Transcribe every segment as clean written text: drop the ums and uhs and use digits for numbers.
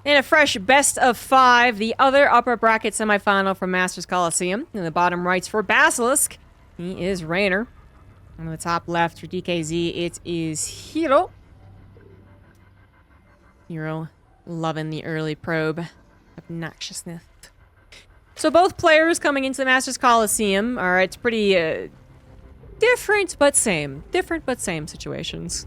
In a fresh best of 5, the other upper bracket semifinal from Masters Coliseum. In the bottom rights for Basilisk, he is Reynor. On the top left for DKZ, it is herO. herO loving the early probe. Obnoxiousness. So both players coming into the Masters Coliseum are it's pretty different but same. Different but same situations.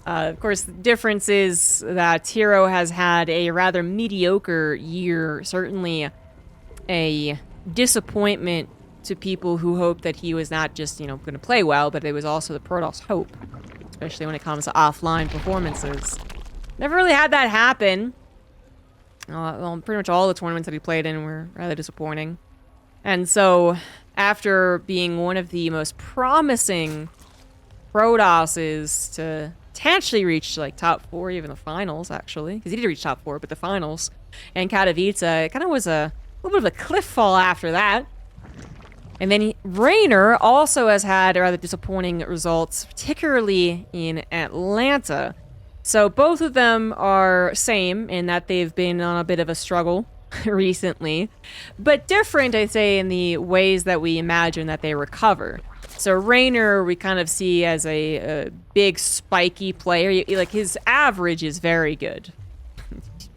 Of course, the difference is that herO has had a rather mediocre year, certainly a disappointment to people who hoped that he was not just, going to play well, but it was also the Protoss hope, especially when it comes to offline performances. Never really had that happen. Well, pretty much all the tournaments that he played in were rather disappointing. And so, after being one of the most promising Protosses to potentially reach like top 4, even the finals, actually, because he did reach top 4, but the finals and Katowice, it kind of was a little bit of a cliff fall after that. And then Reynor also has had rather disappointing results, particularly in Atlanta. So both of them are same in that they've been on a bit of a struggle recently, but different, I'd say, in the ways that we imagine that they recover. So Reynor we kind of see as a big spiky player. Like his average is very good.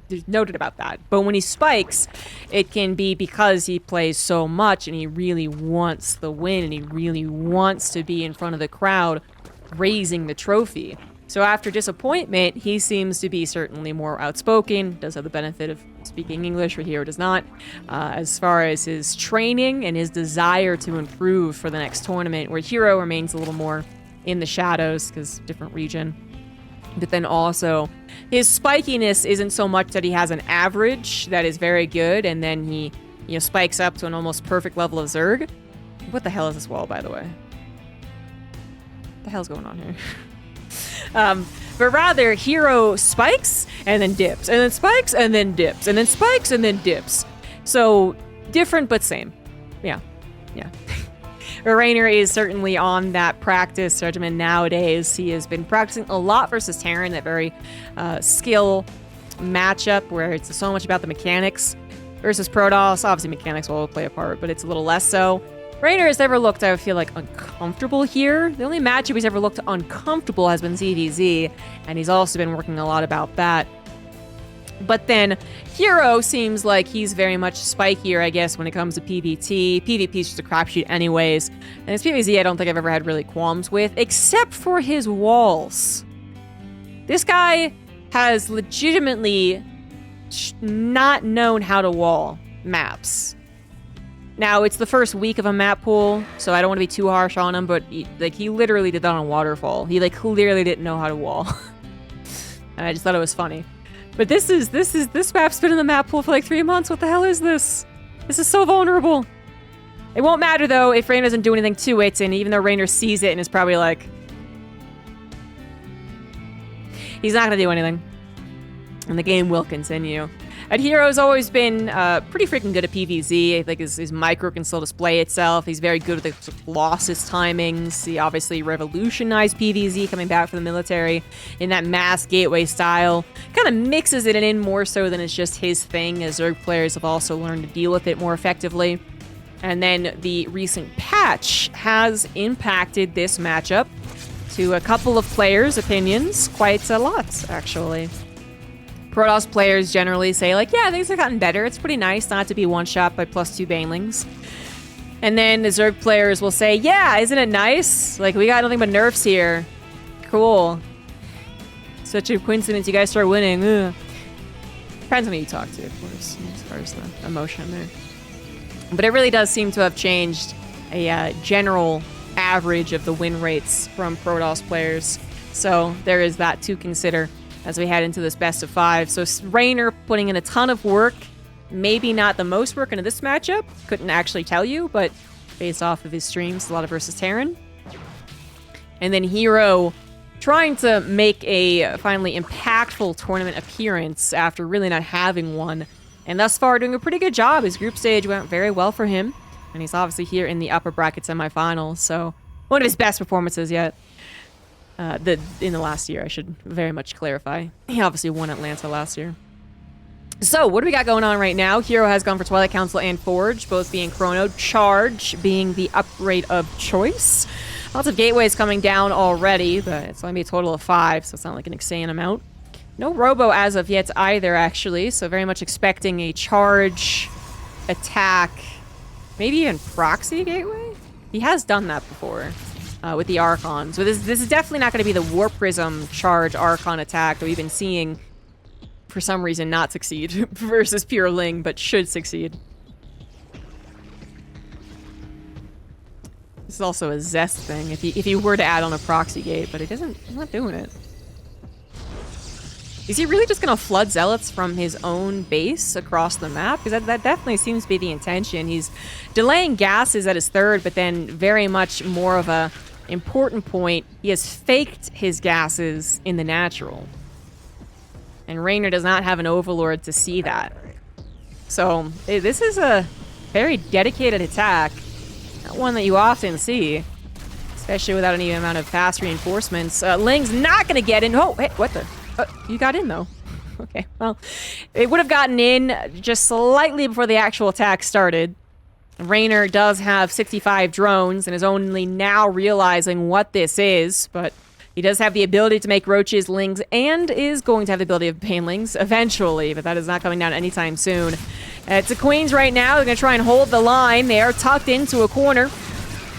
There's noted about that. But when he spikes, it can be because he plays so much and he really wants the win and he really wants to be in front of the crowd raising the trophy. So after disappointment, he seems to be certainly more outspoken, does have the benefit of speaking English, where herO does not. As far as his training and his desire to improve for the next tournament, where herO remains a little more in the shadows, because different region. But then also, his spikiness isn't so much that he has an average that is very good, and then he, spikes up to an almost perfect level of Zerg. What the hell is this wall, by the way? What the hell's going on here? But rather, herO spikes and then dips, and then spikes and then dips, and then spikes and then dips. So, different but same. Yeah. Reynor is certainly on that practice regimen nowadays. He has been practicing a lot versus Terran, that very skill matchup where it's so much about the mechanics versus Protoss. Obviously, mechanics will play a part, but it's a little less so. Reynor has never looked, I feel like, uncomfortable here. The only matchup he's ever looked uncomfortable has been PvZ, and he's also been working a lot about that. But then, herO seems like he's very much spikier, I guess, when it comes to PvT. PvP's just a crapshoot anyways. And his PvZ I don't think I've ever had really qualms with, except for his walls. This guy has legitimately not known how to wall maps. Now, it's the first week of a map pool, so I don't want to be too harsh on him, but he literally did that on Waterfall. He clearly didn't know how to wall. And I just thought it was funny. But this map's been in the map pool for 3 months. What the hell is this? This is so vulnerable. It won't matter though if Reynor doesn't do anything to it, and even though Reynor sees it and is probably like, he's not gonna do anything. And the game will continue. And herO's always been pretty freaking good at PvZ. I think his micro can still display itself. He's very good with the losses timings. He obviously revolutionized PvZ coming back from the military in that mass gateway style. Kind of mixes it in more so than it's just his thing, as Zerg players have also learned to deal with it more effectively. And then the recent patch has impacted this matchup to a couple of players' opinions quite a lot, actually. Protoss players generally say, yeah, things have gotten better. It's pretty nice not to be one-shot by +2 banelings. And then the Zerg players will say, yeah, isn't it nice? We got nothing but nerfs here. Cool. Such a coincidence you guys start winning. Ugh. Depends on who you talk to, of course, as far as the emotion there. But it really does seem to have changed a general average of the win rates from Protoss players. So there is that to consider as we head into this best of 5. So Reynor putting in a ton of work. Maybe not the most work into this matchup. Couldn't actually tell you, but based off of his streams, a lot of versus Terran. And then herO trying to make a finally impactful tournament appearance after really not having one. And thus far doing a pretty good job. His group stage went very well for him. And he's obviously here in the upper bracket semifinals. So one of his best performances yet. In the last year, I should very much clarify. He obviously won Atlanta last year. So, what do we got going on right now? herO has gone for Twilight Council and Forge, both being Chrono. Charge being the upgrade of choice. Lots of gateways coming down already, but it's only be a total of 5, so it's not like an insane amount. No Robo as of yet either, actually, so very much expecting a charge, attack, maybe even proxy gateway? He has done that before with the Archon. So this is definitely not going to be the War Prism charge Archon attack that we've been seeing for some reason not succeed versus Pure Ling, but should succeed. This is also a Zest thing, if he were to add on a proxy gate, but he's not doing it. Is he really just going to flood Zealots from his own base across the map? Because that definitely seems to be the intention. He's delaying gases at his third, but then very much more of a important point, he has faked his gases in the natural. And Reynor does not have an Overlord to see that. So, this is a very dedicated attack. Not one that you often see. Especially without any amount of fast reinforcements. Ling's not going to get in. Oh, hey, what the? You got in, though. Okay, well, it would have gotten in just slightly before the actual attack started. Reynor does have 65 drones and is only now realizing what this is, but he does have the ability to make roaches, lings, and is going to have the ability of banelings eventually, but that is not coming down anytime soon. It's the Queens right now. They're going to try and hold the line. They are tucked into a corner.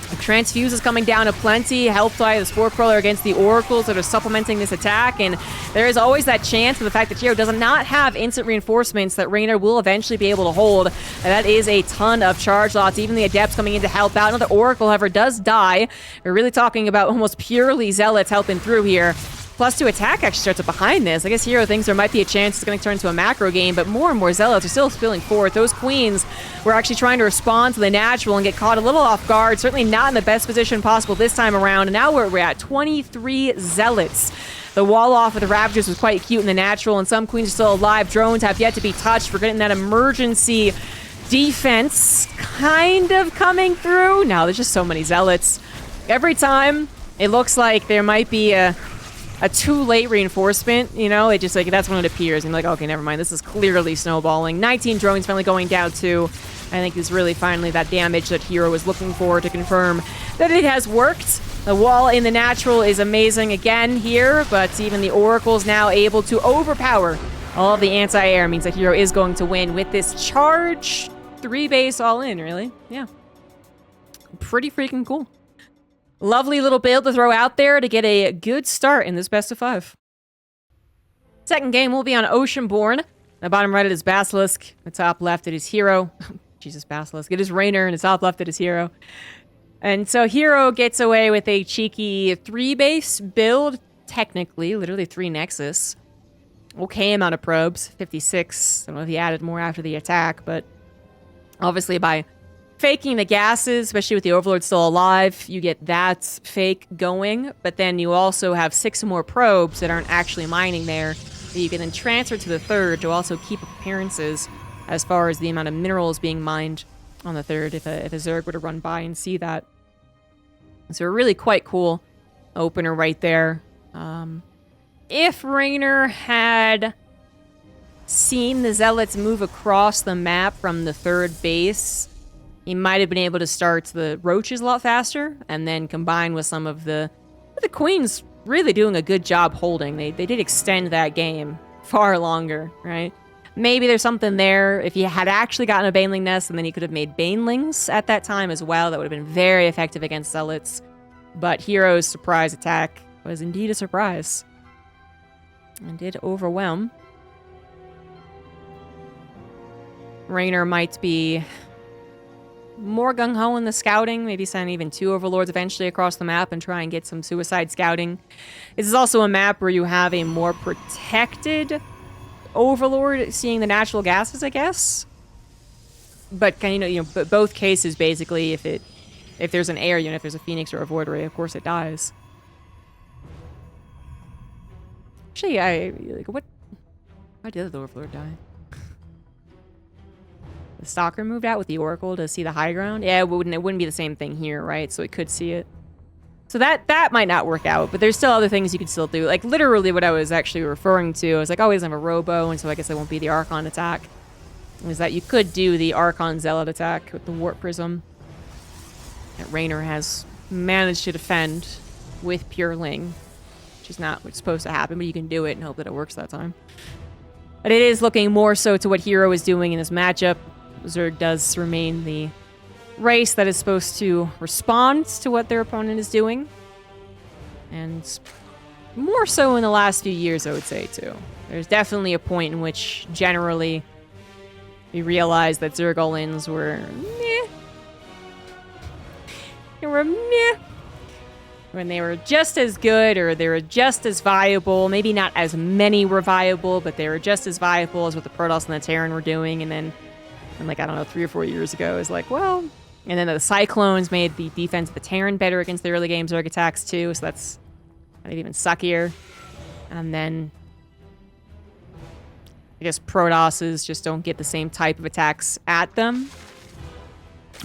The Transfuse is coming down aplenty, helped by the Spore Crawler against the Oracles that are supplementing this attack, and there is always that chance with the fact that herO does not have instant reinforcements that Reynor will eventually be able to hold. And that is a ton of charge lots, even the Adepts coming in to help out. Another Oracle, however, does die. We're really talking about almost purely Zealots helping through here. +2 attack actually starts up behind this. I guess herO thinks there might be a chance it's going to turn into a macro game, but more and more Zealots are still spilling forth. Those Queens were actually trying to respond to the natural and get caught a little off guard. Certainly not in the best position possible this time around. And now we're at 23 Zealots. The wall off of the Ravagers was quite cute in the natural, and some Queens are still alive. Drones have yet to be touched. We're getting that emergency defense kind of coming through. Now there's just so many Zealots. Every time it looks like there might be a too late reinforcement, you know, it just like, that's when it appears. And like, okay, never mind. This is clearly snowballing. 19 drones finally going down too. I think is really finally that damage that herO was looking for to confirm that it has worked. The wall in the natural is amazing again here, but even the Oracle's now able to overpower all of the anti-air. Means that herO is going to win with this charge 3 base all in, really. Yeah. Pretty freaking cool. Lovely little build to throw out there to get a good start in this best of 5. Second game will be on Oceanborn. The bottom right it is Basilisk. The top left it is herO. Jesus, Basilisk. It is Reynor, and the top left it is herO. And so herO gets away with a cheeky 3-base build, technically. Literally 3 Nexus. Okay amount of probes. 56. I don't know if he added more after the attack, but obviously by faking the gases, especially with the Overlord still alive, you get that fake going, but then you also have 6 more probes that aren't actually mining there that you can then transfer to the third to also keep appearances as far as the amount of minerals being mined on the third if a Zerg were to run by and see that. So a really quite cool opener right there. If Reynor had seen the Zealots move across the map from the third base, he might have been able to start the Roaches a lot faster, and then combine with some of the Queens really doing a good job holding. They did extend that game far longer, right? Maybe there's something there. If he had actually gotten a Baneling Nest, and then he could have made Banelings at that time as well, that would have been very effective against Zealots. But herO's surprise attack was indeed a surprise. And did overwhelm. Reynor might be more gung-ho in the scouting, maybe send even 2 Overlords eventually across the map and try and get some suicide scouting. This is also a map where you have a more protected Overlord seeing the natural gases, I guess. But kind of, you know, both cases basically, if there's an air unit, if there's a Phoenix or a Void Ray, of course it dies. Actually, why did the Overlord die? The Stalker moved out with the Oracle to see the high ground? Yeah, it wouldn't be the same thing here, right? So it could see it. So that might not work out, but there's still other things you can still do. Like, literally what I was actually referring to, I was like, oh, he doesn't have a Robo, and so I guess it won't be the Archon attack. Is that you could do the Archon Zealot attack with the Warp Prism that Reynor has managed to defend with Pure Ling, which is not what's supposed to happen, but you can do it and hope that it works that time. But it is looking more so to what herO is doing in this matchup. Zerg does remain the race that is supposed to respond to what their opponent is doing. And more so in the last few years, I would say, too. There's definitely a point in which, generally, we realized that Zerg all-ins were meh. They were meh. When they were just as good, or they were just as viable. Maybe not as many were viable, but they were just as viable as what the Protoss and the Terran were doing. And then, like, I don't know, 3 or 4 years ago, it was like, well... And then the Cyclones made the defense of the Terran better against the early game Zerg attacks, too. So that's even suckier. And then... I guess Protosses just don't get the same type of attacks at them.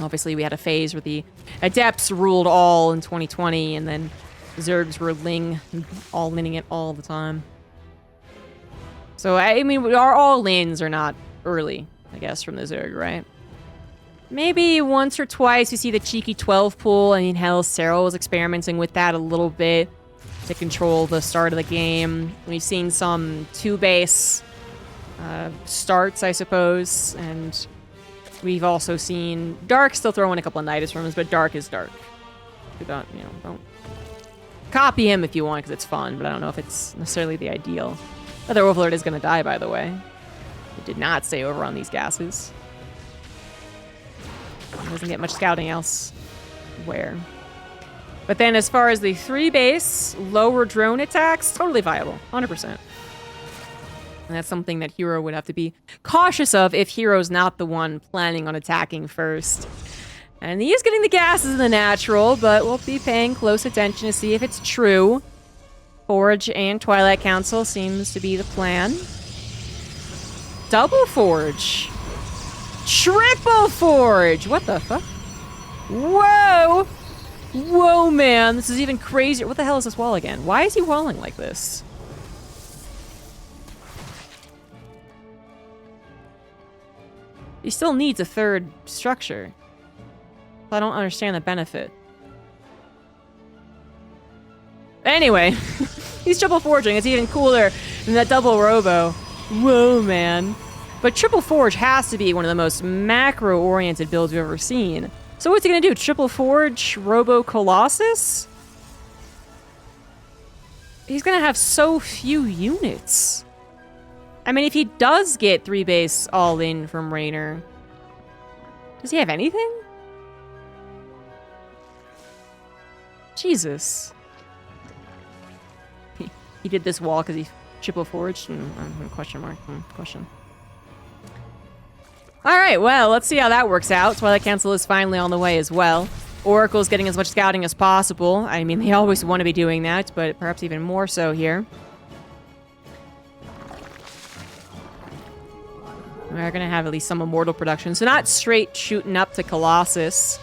Obviously, we had a phase where the Adepts ruled all in 2020, and then Zergs were all-inning it all the time. So, I mean, our all-ins are not early, I guess, from the Zerg, right? Maybe once or twice you see the cheeky 12 pull. I mean, hell, herO was experimenting with that a little bit to control the start of the game. We've seen some 2-base starts, I suppose, and we've also seen Dark still throw in a couple of Nidus rooms, but Dark is Dark. Don't copy him if you want, because it's fun, but I don't know if it's necessarily the ideal. Other Overlord is going to die, by the way. It did not stay over on these gases. Doesn't get much scouting elsewhere. But then as far as the 3-base, lower drone attacks, totally viable, 100%. And that's something that herO would have to be cautious of if herO's not the one planning on attacking first. And he is getting the gases in the natural, but we'll be paying close attention to see if it's true. Forge and Twilight Council seems to be the plan. Double Forge. Triple Forge! What the fuck? Whoa! Whoa, man. This is even crazier. What the hell is this wall again? Why is he walling like this? He still needs a third structure. I don't understand the benefit. Anyway, he's triple forging. It's even cooler than that double robo. Whoa, man. But triple forge has to be one of the most macro-oriented builds we've ever seen. So what's he gonna do? Triple forge Robo Colossus? He's gonna have so few units. I mean, if he does get 3-base all-in from Reynor, does he have anything? Jesus. He did this wall because he triple forged? Question mark. Question. Alright, well, let's see how that works out. Twilight Council is finally on the way as well. Oracle's getting as much scouting as possible. I mean, they always want to be doing that, but perhaps even more so here. We're going to have at least some Immortal production. So not straight shooting up to Colossus,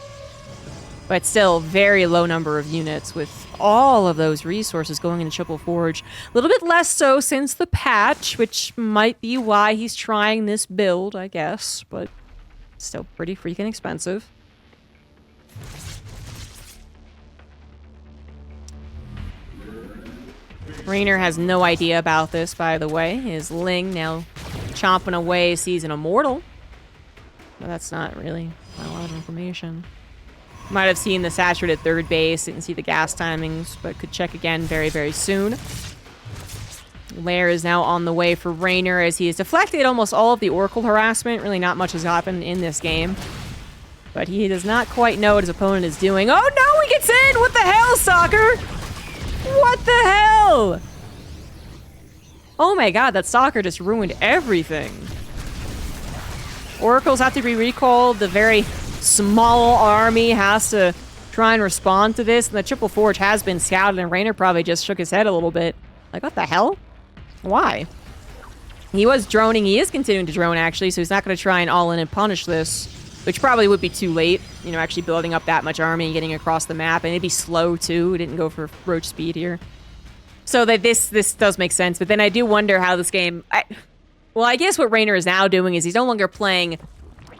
but still very low number of units with all of those resources going into Triple Forge. A little bit less so since the patch, which might be why he's trying this build, I guess, but still pretty freaking expensive. Reynor has no idea about this, by the way. His Ling now chomping away sees an Immortal. But that's not a lot of information. Might have seen the saturated 3rd base, didn't see the gas timings, but could check again very, very soon. Lair is now on the way for Reynor as he has deflected almost all of the Oracle harassment. Really not much has happened in this game. But he does not quite know what his opponent is doing. Oh no, he gets in! What the hell, Soccer? What the hell? Oh my god, that Soccer just ruined everything. Oracles have to be recalled. The very small army has to try and respond to this. And the Triple Forge has been scouted, and Reynor probably just shook his head a little bit. Like, what the hell? Why? He was droning. He is continuing to drone, actually, so he's not going to try and all-in and punish this. which probably would be too late, you know, actually building up that much army and getting across the map, and it'd be slow too. We didn't go for roach speed here. So that this does make sense, but then I do wonder how this game... Well, I guess what Reynor is now doing is he's no longer playing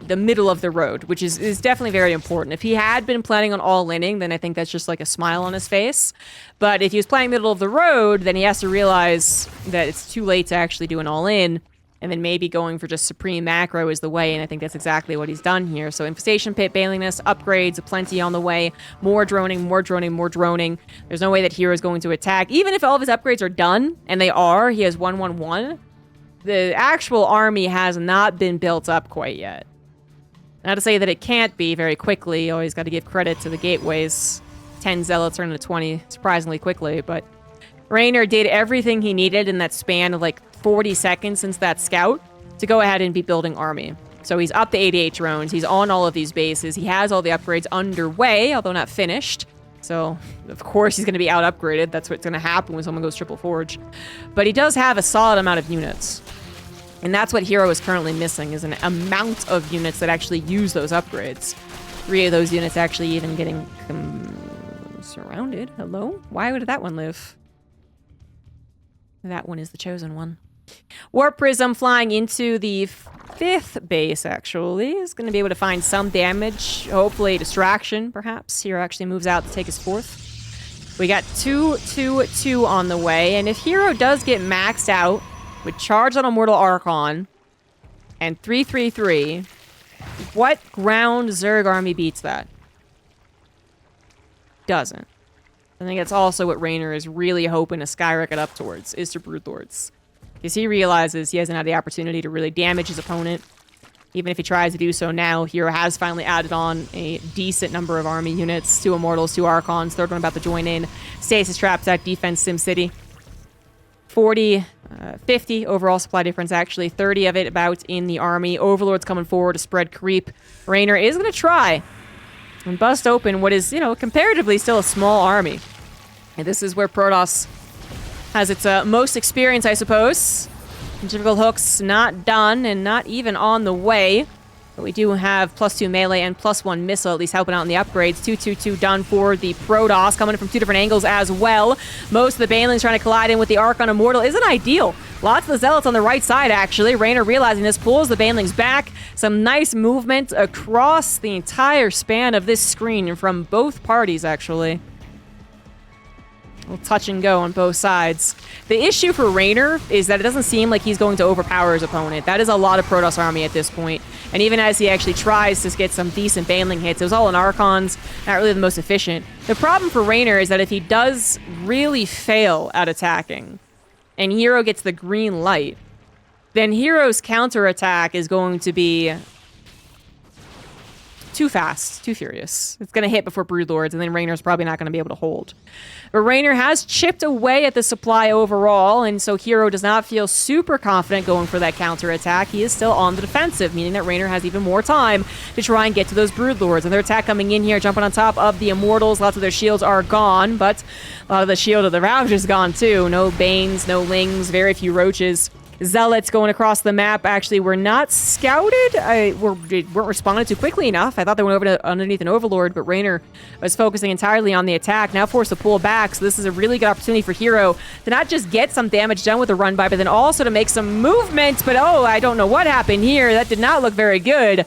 the middle of the road, which is definitely very important. If he had been planning on all-inning, then I think that's just like a smile on his face. But if he was playing middle of the road, then he has to realize that it's too late to actually do an all-in, and then maybe going for just supreme macro is the way, and I think that's exactly what he's done here. So Infestation Pit, Bailingness, upgrades, plenty on the way, more droning, more droning, more droning. There's no way that hero's going to attack. Even if all of his upgrades are done, and they are, he has 111, the actual army has not been built up quite yet. Not to say that it can't be very quickly. You always got to give credit to the gateways. 10 zealots turn into 20 surprisingly quickly, but Reynor did everything he needed in that span of like 40 seconds since that scout to go ahead and be building army. So he's up to 88 drones. He's on all of these bases. He has all the upgrades underway, although not finished. So, of course, he's going to be out-upgraded. That's what's going to happen when someone goes triple forge. But he does have a solid amount of units. And that's what herO is currently missing, is an amount of units that actually use those upgrades. 3 of those units actually even getting surrounded. Hello? Why would that one live? That one is the chosen one. Warp Prism flying into the 5th base, actually. Is going to be able to find some damage. Hopefully a distraction, perhaps. herO actually moves out to take his 4th. We got 2/2/2 on the way. And if herO does get maxed out with Charge on Immortal Archon and 3/3/3, what ground Zerg army beats that? Doesn't. I think that's also what Reynor is really hoping to skyrocket up towards, is to Broodlords. Because he realizes he hasn't had the opportunity to really damage his opponent. Even if he tries to do so now, herO has finally added on a decent number of army units. 2 Immortals, 2 Archons, 3rd one about to join in. Stasis Traps at Defense SimCity. 50 overall supply difference, actually. 30 of it about in the army. Overlord's coming forward to spread creep. Reynor is going to try and bust open what is, you know, comparatively still a small army. And this is where Protoss has its most experience, I suppose. Typical hooks not done and not even on the way. But we do have +2 melee and +1 missile, at least helping out in the upgrades. 2/2/2 done for the Protoss, coming in from 2 different angles as well. Most of the Banelings trying to collide in with the Archon Immortal isn't ideal. Lots of the Zealots on the right side, actually. Reynor realizing this pulls the Banelings back. Some nice movement across the entire span of this screen from both parties, actually. We'll touch and go on both sides. The issue for Reynor is that it doesn't seem like he's going to overpower his opponent. That is a lot of Protoss army at this point. And even as he actually tries to get some decent Baneling hits, it was all in Archons, not really the most efficient. The problem for Reynor is that if he does really fail at attacking, and herO gets the green light, then herO's counterattack is going to be too fast, too furious. It's going to hit before Broodlords, and then Reynor's probably not going to be able to hold. But Reynor has chipped away at the supply overall, and so herO does not feel super confident going for that counterattack. He is still on the defensive, meaning that Reynor has even more time to try and get to those Broodlords. And their attack coming in here, jumping on top of the Immortals. Lots of their shields are gone, but a lot of the shield of the Rouge is gone too. No Banes, no Lings, very few Roaches. Zealots going across the map actually were not scouted. Weren't responded to quickly enough. I thought they went over to underneath an Overlord, but Reynor was focusing entirely on the attack. Now forced to pull back, so this is a really good opportunity for herO to not just get some damage done with the run by, but then also to make some movement. But oh, I don't know what happened here. That did not look very good.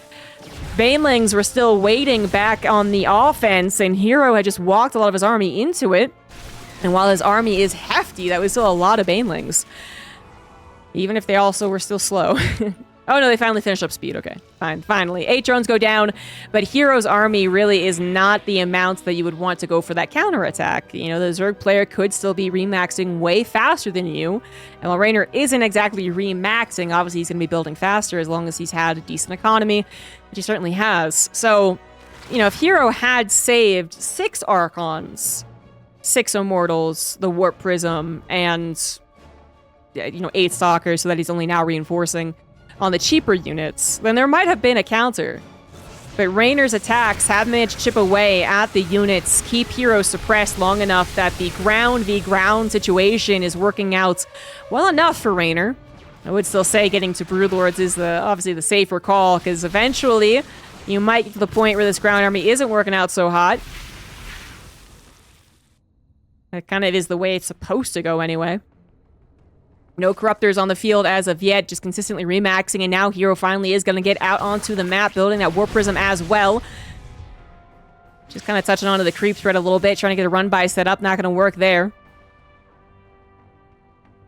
Banelings were still waiting back on the offense, and herO had just walked a lot of his army into it. And while his army is hefty, that was still a lot of Banelings. Even if they also were still slow. Oh no, they finally finished up speed. Okay, fine. Finally. 8 drones go down, but herO's army really is not the amount that you would want to go for that counterattack. You know, the Zerg player could still be remaxing way faster than you. And while Reynor isn't exactly remaxing, obviously he's going to be building faster as long as he's had a decent economy, which he certainly has. So, you know, if herO had saved 6 Archons, 6 Immortals, the Warp Prism, and 8 Stalkers, so that he's only now reinforcing on the cheaper units, then there might have been a counter. But Reynor's attacks have managed to chip away at the units, keep herO suppressed long enough that the ground v ground situation is working out well enough for Reynor. I would still say getting to Broodlords is obviously the safer call, because eventually You might get to the point where this ground army isn't working out so hot. That kind of is the way it's supposed to go anyway. No corruptors on the field as of yet, just consistently remaxing, and now herO finally is going to get out onto the map, building that Warp Prism as well. Just kind of touching onto the creep spread a little bit, trying to get a run-by set up, not going to work there.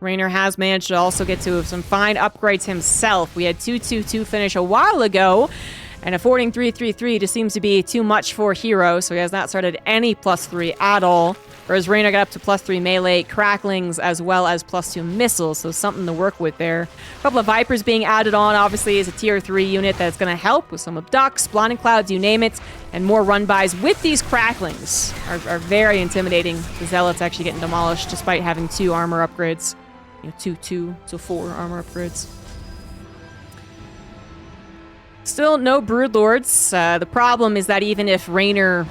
Reynor has managed to also get to some fine upgrades himself. We had 2-2-2 finish a while ago, and affording 3-3-3 just seems to be too much for herO, so he has not started any +3 at all. Whereas Reynor got up to +3 melee, cracklings, as well as +2 missiles, so something to work with there. A couple of Vipers being added on, obviously, is a tier 3 unit that's going to help with some abducts, blinding clouds, you name it, and more run-bys with these cracklings are very intimidating. The Zealots actually getting demolished despite having 2 armor upgrades. You know, 2, so 4 armor upgrades. Still no Broodlords. The problem is that even if Reynor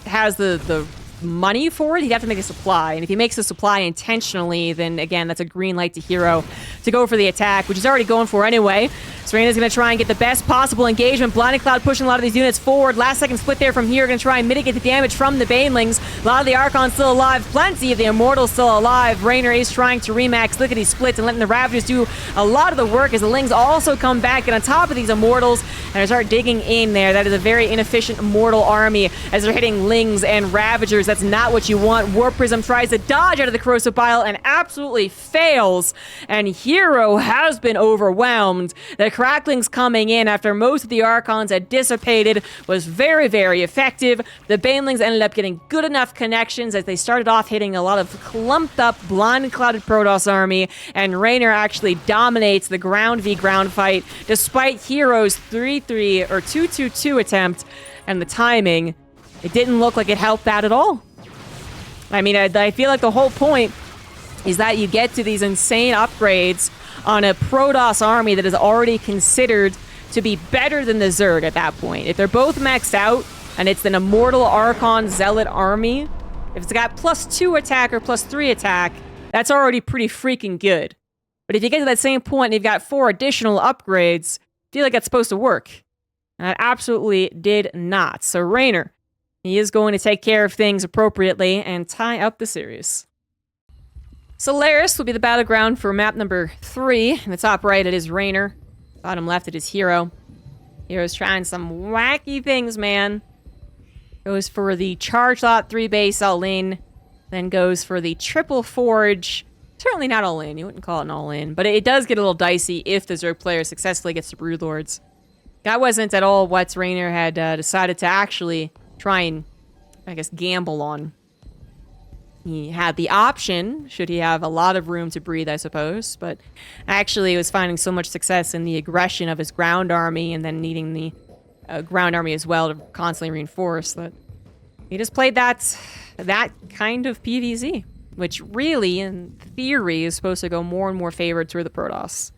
has the money for it, he'd have to make a supply. And if he makes a supply intentionally, then again, that's a green light to herO to go for the attack, which he's already going for anyway. So Reynor's going to try and get the best possible engagement. Blinding Cloud pushing a lot of these units forward. Last second split there from here. Going to try and mitigate the damage from the Banelings. A lot of the Archons still alive. Plenty of the Immortals still alive. Reynor is trying to remax lickety splits and letting the Ravagers do a lot of the work as the Lings also come back and on top of these Immortals and start digging in there. That is a very inefficient Immortal army as they're hitting Lings and Ravagers. That's not what you want. Warp Prism tries to dodge out of the Corrosive Bile and absolutely fails. And herO has been overwhelmed. The Cracklings coming in after most of the Archons had dissipated was very, very effective. The Banelings ended up getting good enough connections as they started off hitting a lot of clumped up, blind clouded Protoss army, and Reynor actually dominates the ground v ground fight despite herO's 3-3 or 2-2-2 attempt and the timing. It didn't look like it helped that at all. I mean, I feel like the whole point is that you get to these insane upgrades on a Protoss army that is already considered to be better than the Zerg at that point. If they're both maxed out, and it's an Immortal Archon Zealot army, if it's got +2 attack or +3 attack, that's already pretty freaking good. But if you get to that same point and you've got 4 additional upgrades, I feel like that's supposed to work. And that absolutely did not. So Reynor, he is going to take care of things appropriately and tie up the series. Solaris will be the battleground for map number 3. In the top right, it is Reynor. Bottom left, it is herO. herO's trying some wacky things, man. Goes for the Charge Lot 3 base all-in. Then goes for the Triple Forge. Certainly not all-in. You wouldn't call it an all-in. But it does get a little dicey if the Zerg player successfully gets the Broodlords. That wasn't at all what Reynor had decided to actually try and, I guess, gamble on. He had the option, should he have a lot of room to breathe, I suppose, but actually was finding so much success in the aggression of his ground army and then needing the ground army as well to constantly reinforce that he just played that kind of PvZ, which really, in theory, is supposed to go more and more favored toward the Protoss,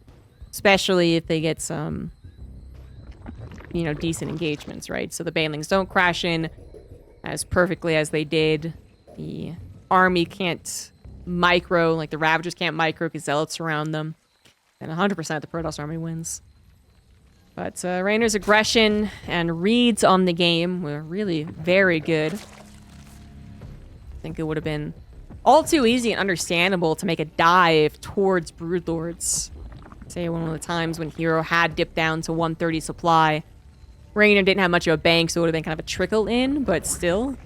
especially if they get some, you know, decent engagements, right? So the Banelings don't crash in as perfectly as they did. The army can't micro, like the Ravagers can't micro because Zealots surround them. And 100% the Protoss army wins. But Reynor's aggression and reads on the game were really very good. I think it would have been all too easy and understandable to make a dive towards Broodlords. Say one of the times when herO had dipped down to 130 supply. Reynor didn't have much of a bank, so it would have been kind of a trickle in, but still.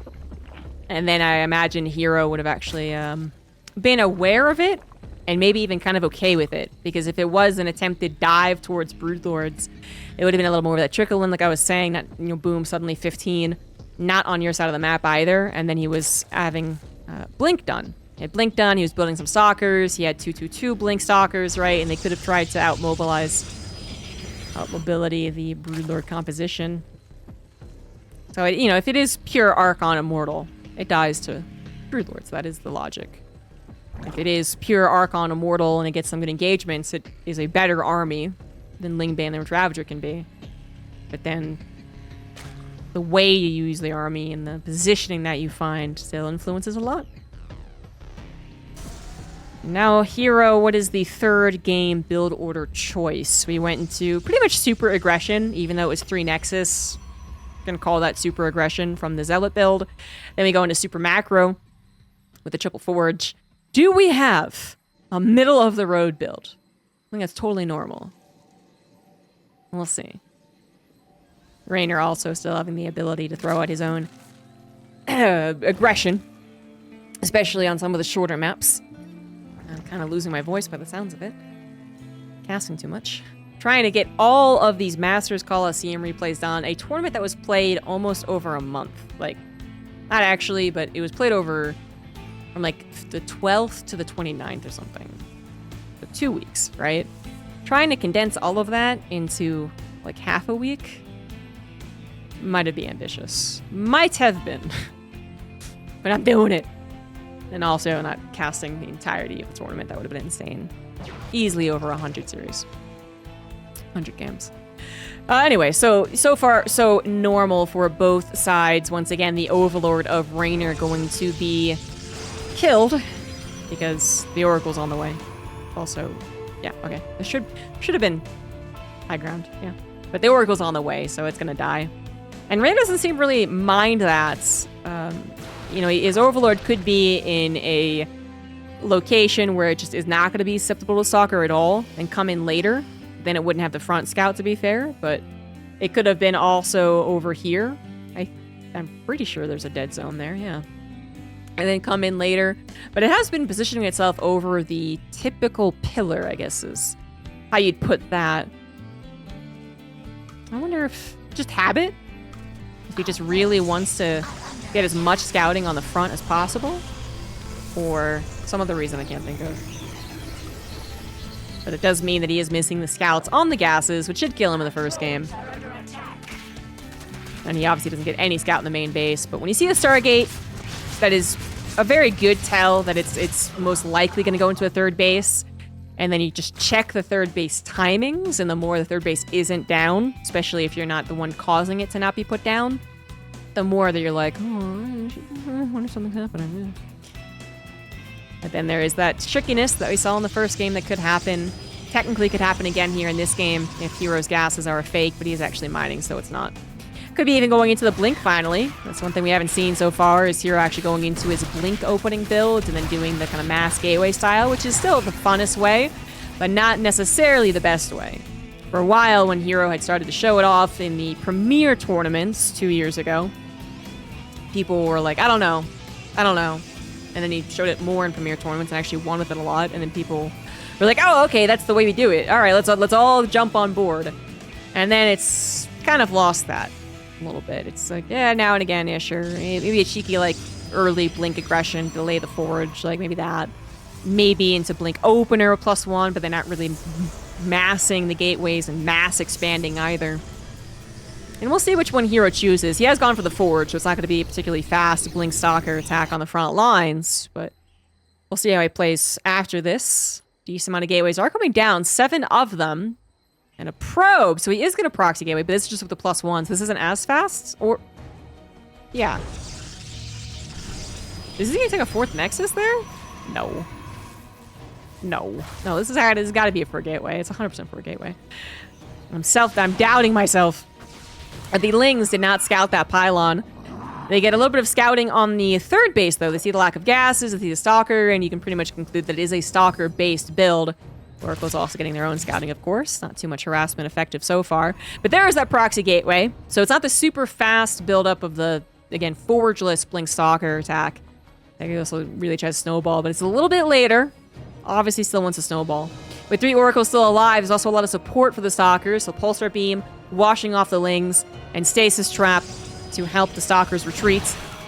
And then I imagine herO would have actually been aware of it and maybe even kind of okay with it. Because if it was an attempted dive towards Broodlords, it would have been a little more of that trickle in, like I was saying, not, you know, boom, suddenly 15, not on your side of the map either. And then he was having Blink done. He had Blink done, he was building some Stalkers, he had 2-2-2 Blink Stalkers, right? And they could have tried to outmobilize, outmobility the Broodlord composition. So, you know, if it is pure Archon Immortal, it dies to Broodlords. That is the logic. If it is pure Archon Immortal and it gets some good engagements, it is a better army than Ling Banner Ravager can be. But then the way you use the army and the positioning that you find still influences a lot. Now, herO, what is the third game build order choice? We went into pretty much super aggression, even though it was 3 Nexus. Gonna call that super aggression from the Zealot build. Then we go into super macro with the triple forge. Do we have a middle of the road build? I think that's totally normal. We'll see. Reynor also still having the ability to throw out his own aggression, especially on some of the shorter maps. I'm kind of losing my voice by the sounds of it. Casting too much. Trying to get all of these Masters Coliseum replays done. A tournament that was played almost over a month. Like, not actually, but it was played over from like the 12th to the 29th or something. So 2 weeks, right? Trying to condense all of that into like half a week might have been ambitious. Might have been. But I'm doing it. And also not casting the entirety of the tournament. That would have been insane. Easily over 100 series. 100 games. Anyway, so far, so normal for both sides. Once again, the Overlord of Reynor going to be killed because the Oracle's on the way. Also, yeah, okay. This should have been high ground, yeah. But the Oracle's on the way, so it's gonna die. And Reynor doesn't seem to really mind that. You know, his Overlord could be in a location where it just is not going to be susceptible to stalker at all and come in later. Then it wouldn't have the front scout, to be fair, but it could have been also over here. I'm pretty sure there's a dead zone there, yeah. And then come in later. But it has been positioning itself over the typical pillar, I guess, is how you'd put that. I wonder if just habit? If he just really wants to get as much scouting on the front as possible, or some other reason I can't think of. But it does mean that he is missing the scouts on the gases, which should kill him in the first game. And he obviously doesn't get any scout in the main base, but when you see the Stargate, that is a very good tell that it's most likely going to go into a third base. And then you just check the third base timings, and the more the third base isn't down, especially if you're not the one causing it to not be put down, the more that you're like, oh, I wonder if something's happening. Yeah. But then there is that trickiness that we saw in the first game that could happen. Technically could happen again here in this game if herO's gases are a fake, but he's actually mining, so it's not. Could be even going into the blink finally. That's one thing we haven't seen so far, is herO actually going into his blink opening build and then doing the kind of mass gateway style, which is still the funnest way, but not necessarily the best way. For a while, when herO had started to show it off in the Premier tournaments 2 years ago, people were like, I don't know. And then he showed it more in Premier tournaments and actually won with it a lot, and then people were like, oh, okay, that's the way we do it. All right, let's all jump on board. And then it's kind of lost that a little bit. It's like, yeah, now and again, yeah, sure. Maybe a cheeky, like, early blink aggression, delay the forge, like maybe that. Maybe into blink opener +1, but they're not really massing the gateways and mass expanding either. And we'll see which one herO chooses. He has gone for the forge, so it's not going to be a particularly fast blink stalker attack on the front lines, but we'll see how he plays after this. Decent amount of gateways are coming down, 7 of them, and a probe. So he is going to proxy gateway, but this is just with the +1s. This isn't as fast, or yeah. Is he going to take a 4th Nexus there? No. This has got to be for a gateway. It's 100% for a gateway. I'm doubting myself. The Lings did not scout that pylon. They get a little bit of scouting on the third base, though. They see the lack of gases, they see the Stalker, and you can pretty much conclude that it is a Stalker-based build. Oracle's also getting their own scouting, of course. Not too much harassment effective so far. But there is that proxy gateway. So it's not the super fast build-up of the, again, forgeless Blink Stalker attack. That also really tries to snowball, but it's a little bit later. Obviously still wants to snowball. With 3 Oracles still alive, there's also a lot of support for the Stalkers. So Pulsar Beam, washing off the Lings, and Stasis Trap to help the Stalkers retreat.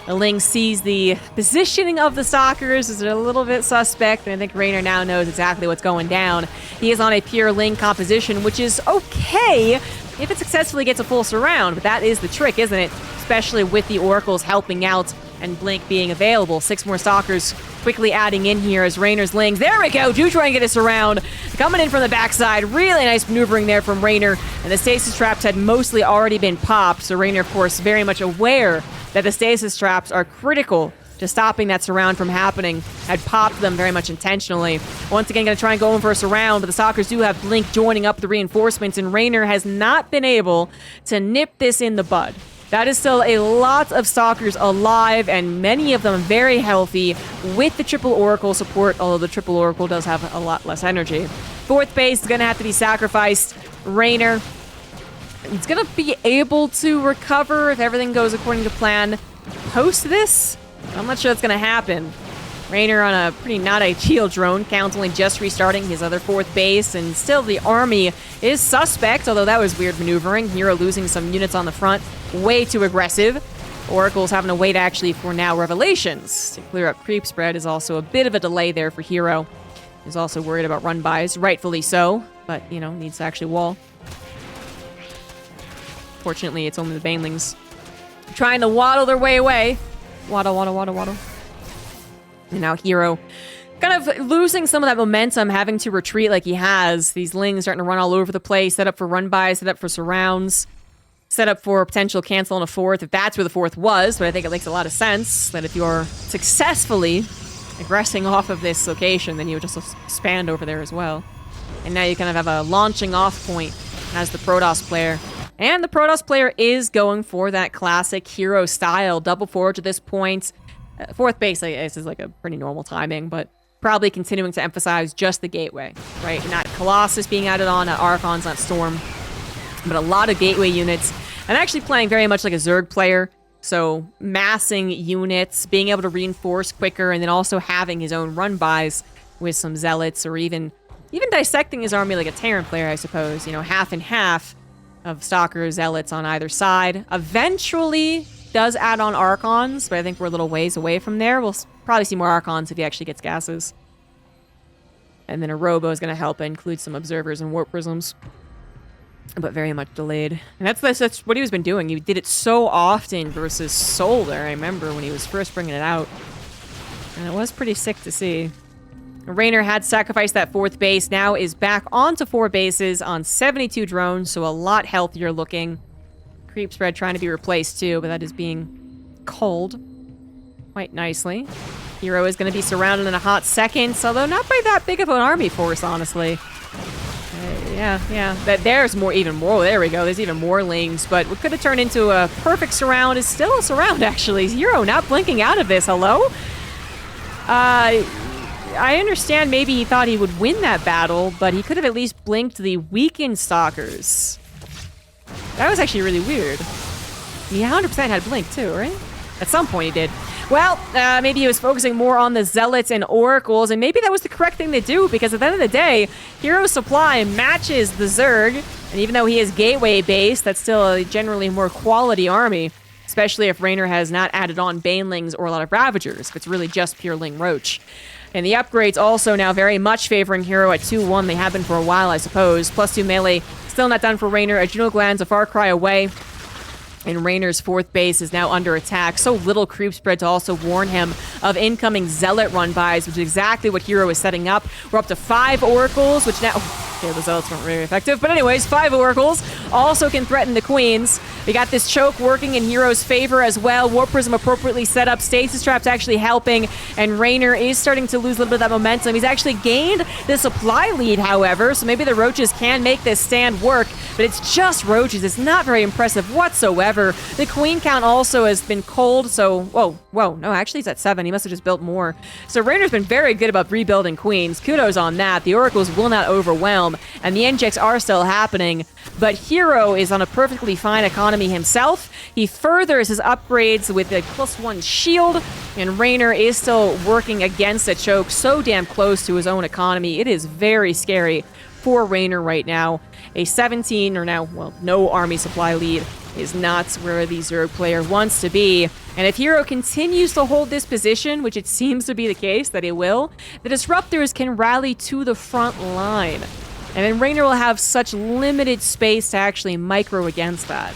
The Ling sees the positioning of the Stalkers is a little bit suspect, and I think Reynor now knows exactly what's going down. He is on a pure Ling composition, which is okay if it successfully gets a full surround, but that is the trick, isn't it? Especially with the Oracles helping out and Blink being available. 6 more Stalkers quickly adding in here as Reynor's Lings. There we go! Do try and get us around. Coming in from the backside. Really nice maneuvering there from Reynor. And the Stasis Traps had mostly already been popped, so Reynor, of course, very much aware that the Stasis Traps are critical to stopping that surround from happening. Had popped them very much intentionally. Once again, going to try and go in for a surround, but the Stalkers do have Blink joining up the reinforcements, and Reynor has not been able to nip this in the bud. That is still a lot of Stalkers alive, and many of them very healthy with the triple Oracle support, although the triple Oracle does have a lot less energy. Fourth base is going to have to be sacrificed. Reynor, he's going to be able to recover if everything goes according to plan. Post this, I'm not sure that's going to happen. Reynor on a pretty not ideal drone count, only just restarting his other fourth base, and still the army is suspect, although that was weird maneuvering. herO losing some units on the front, way too aggressive. Oracle's having to wait actually for now Revelations to clear up creep spread. Is also a bit of a delay there for herO. He's also worried about run-bys, rightfully so, but, you know, needs to actually wall. Fortunately, it's only the banelings trying to waddle their way away. Waddle, waddle, waddle, waddle. And now herO kind of losing some of that momentum, having to retreat like he has. These lings starting to run all over the place, set up for run-bys, set up for surrounds, set up for a potential cancel on a fourth, if that's where the fourth was. But I think it makes a lot of sense that if you're successfully aggressing off of this location, then you would just expand over there as well. And now you kind of have a launching off point as the Protoss player. And the Protoss player is going for that classic herO style double forge at this point. Fourth base, I guess, is like a pretty normal timing, but probably continuing to emphasize just the gateway, right? Not Colossus being added on, not Archons, not Storm, but a lot of gateway units. And actually playing very much like a Zerg player, so massing units, being able to reinforce quicker, and then also having his own run-bys with some Zealots, or even dissecting his army like a Terran player, I suppose. You know, half and half of Stalkers, Zealots on either side. Eventually does add on Archons, but I think we're a little ways away from there. We'll probably see more Archons if he actually gets gases. And then a Robo is going to help include some Observers and Warp Prisms, but very much delayed. And that's what he's been doing. He did it so often versus Solar, I remember, when he was first bringing it out. And it was pretty sick to see. Reynor had sacrificed that fourth base, now is back onto 4 bases on 72 drones, so a lot healthier looking. Creep spread trying to be replaced too, but that is being culled quite nicely. herO is going to be surrounded in a hot second, although not by that big of an army force, honestly. Yeah. There's more, even more. There we go. There's even more lings, but what could have turned into a perfect surround is still a surround, actually. herO not blinking out of this. Hello? I understand maybe he thought he would win that battle, but he could have at least blinked the weakened Stalkers. That was actually really weird. He 100% had blink too, right? At some point he did. Well, maybe he was focusing more on the Zealots and Oracles, and maybe that was the correct thing to do, because at the end of the day, herO's supply matches the Zerg, and even though he is gateway-based, that's still a generally more quality army, especially if Reynor has not added on Banelings or a lot of Ravagers, if it's really just pure Ling Roach. And the upgrades also now very much favoring herO at 2-1. They have been for a while, I suppose. +2 melee, still not done for Reynor. Adrenal Gland's a far cry away. And Reynor's fourth base is now under attack. So little creep spread to also warn him of incoming Zealot run-bys, which is exactly what herO is setting up. We're up to 5 Oracles, which now... Okay, the Zealots weren't very effective. But anyways, 5 Oracles also can threaten the Queens. We got this choke working in herO's favor as well. Warp Prism appropriately set up. Stasis Trap's actually helping. And Reynor is starting to lose a little bit of that momentum. He's actually gained the supply lead, however. So maybe the Roaches can make this stand work. But it's just Roaches. It's not very impressive whatsoever. The Queen count also has been cold. So, whoa. No, actually he's at 7. He must have just built more. So Reynor's been very good about rebuilding Queens. Kudos on that. The Oracles will not overwhelm. And the injects are still happening, but herO is on a perfectly fine economy himself. He furthers his upgrades with a +1 shield, and Reynor is still working against a choke so damn close to his own economy. It is very scary for Reynor right now. A 17, or now, well, no army supply lead is not where the Zerg player wants to be. And if herO continues to hold this position, which it seems to be the case that it will, the Disruptors can rally to the front line. And then Reynor will have such limited space to actually micro against that.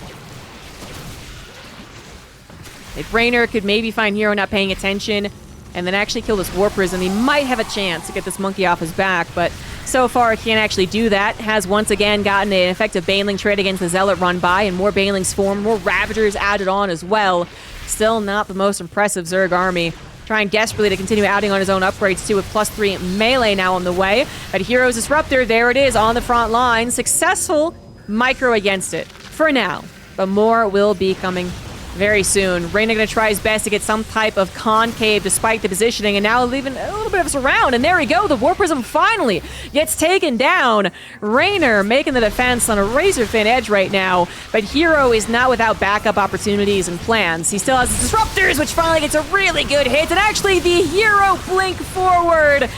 If Reynor could maybe find herO not paying attention and then actually kill this Warp Prism, he might have a chance to get this monkey off his back, but so far he can't actually do that. Has once again gotten an effective Baneling trade against the Zealot run-by, and more Banelings formed, more Ravagers added on as well. Still not the most impressive Zerg army. trying desperately to continue adding on his own upgrades too, with +3 melee now on the way. But herO's Disruptor, there it is on the front line. Successful micro against it for now, but more will be coming very soon. Reynor gonna try his best to get some type of concave despite the positioning, and now leaving a little bit of a surround, and there we go. The Warp Prism finally gets taken down. Reynor making the defense on a razor-thin edge right now, but herO is not without backup opportunities and plans. He still has his Disruptors, which finally gets a really good hit, and actually the herO blink forward.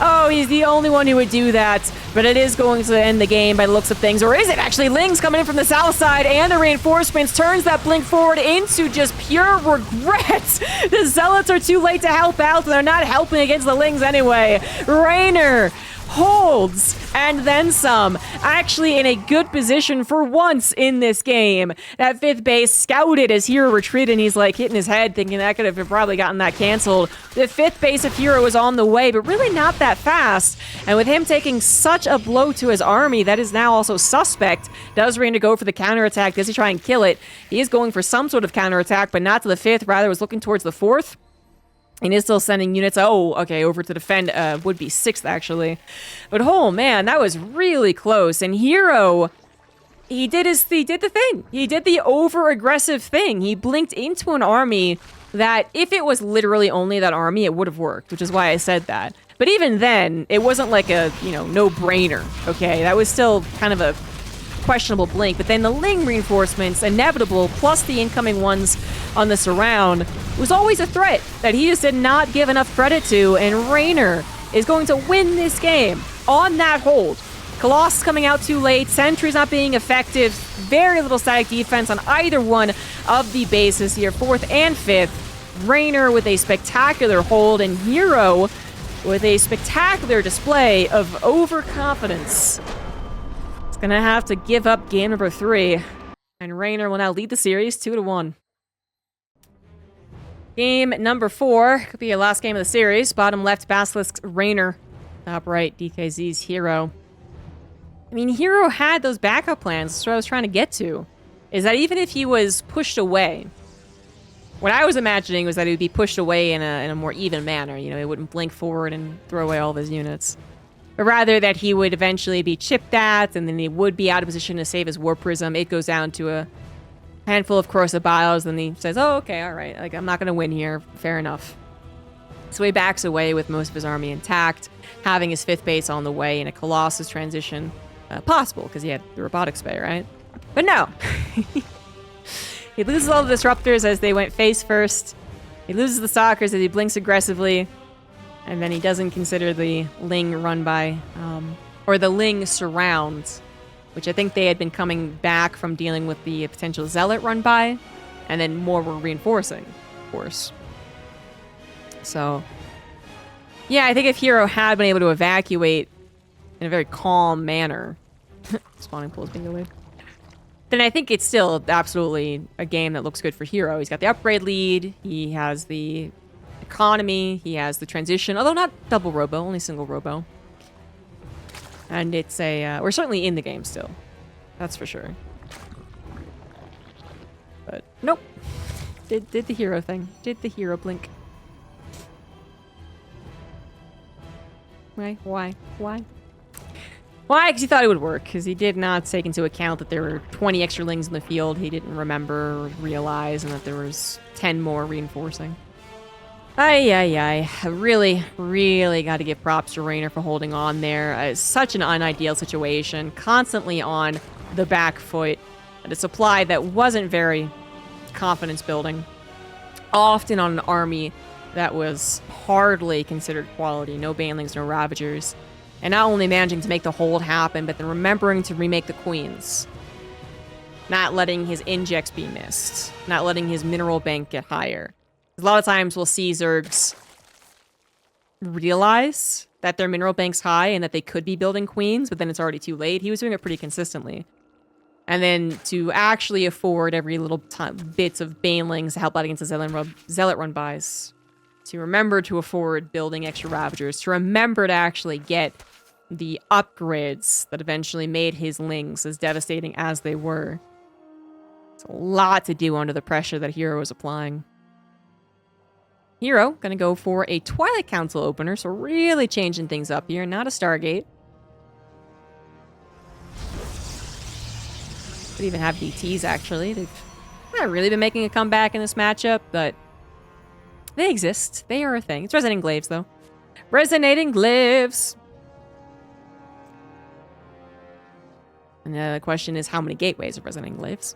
Oh, he's the only one who would do that, but it is going to end the game by the looks of things. Or is it actually? Ling's coming in from the south side, and the reinforcements turns that blink forward into just pure regret. The Zealots are too late to help out, and they're not helping against the Lings anyway. Reynor holds, and then some. Actually in a good position for once in this game. That 5th base scouted as herO retreated, and he's like hitting his head thinking that could have probably gotten that canceled. The 5th base of herO is on the way, but really not that fast. And with him taking such a blow to his army, that is now also suspect. Does Reynor go for the counterattack? Does he try and kill it? He is going for some sort of counterattack, but not to the 5th, rather was looking towards the 4th. And is still sending units, over to defend, would be 6th, actually. But, oh, man, that was really close. And herO, he did the thing. He did the over-aggressive thing. He blinked into an army that, if it was literally only that army, it would have worked, which is why I said that. But even then, it wasn't like a, no-brainer, okay? That was still kind of a questionable blink, but then the Ling reinforcements, inevitable, plus the incoming ones on the surround, was always a threat that he just did not give enough credit to, and Reynor is going to win this game on that hold. Colossus coming out too late, sentries not being effective, very little static defense on either one of the bases here, 4th and 5th. Reynor with a spectacular hold, and herO with a spectacular display of overconfidence. Gonna have to give up game number 3. And Reynor will now lead the series 2-1. Game number 4 could be your last game of the series. Bottom left, Basilisk's Reynor. Top right, DKZ's herO. I mean, herO had those backup plans. That's what I was trying to get to. Is that even if he was pushed away, what I was imagining was that he would be pushed away in a more even manner. He wouldn't blink forward and throw away all of his units. But rather that he would eventually be chipped at, and then he would be out of position to save his Warp Prism. It goes down to a handful of corrosive bios, and he says, oh, okay, all right, like, I'm not going to win here. Fair enough. So he backs away with most of his army intact, having his 5th base on the way in a Colossus transition. Possible, because he had the Robotics Bay, right? But no. He loses all the Disruptors as they went face first. He loses the Stalkers as he blinks aggressively. And then he doesn't consider the Ling run by, or the Ling surround, which I think they had been coming back from dealing with the potential Zealot run by, and then more were reinforcing, of course. So, yeah, I think if herO had been able to evacuate in a very calm manner, spawning pool is being delayed, then I think it's still absolutely a game that looks good for herO. He's got the upgrade lead, he has the economy, he has the transition, although not double robo, only single robo. And it's we're certainly in the game still. That's for sure. But, nope. Did the herO thing. Did the herO blink. Why? Why? Because he thought it would work, because he did not take into account that there were 20 extra Lings in the field he didn't remember or realize, and that there was 10 more reinforcing. Ay. Really got to give props to Reynor for holding on there. It's such an unideal situation. Constantly on the back foot. At a supply that wasn't very confidence building. Often on an army that was hardly considered quality. No Banelings, no Ravagers. And not only managing to make the hold happen, but then remembering to remake the Queens. Not letting his injects be missed. Not letting his mineral bank get higher. A lot of times we'll see Zergs realize that their mineral bank's high and that they could be building Queens, but then it's already too late. He was doing it pretty consistently. And then to actually afford every little bits of Banelings to help out against the Zealot run buys. To remember to afford building extra Ravagers. To remember to actually get the upgrades that eventually made his Lings as devastating as they were. It's a lot to do under the pressure that herO was applying. herO gonna go for a Twilight Council opener, so really changing things up here. Not a Stargate. Could even have DTs, actually. They've not really been making a comeback in this matchup, but they exist. They are a thing. It's Resonating Glaives, though. Resonating Glaives! And the question is, how many gateways of Resonating Glaives?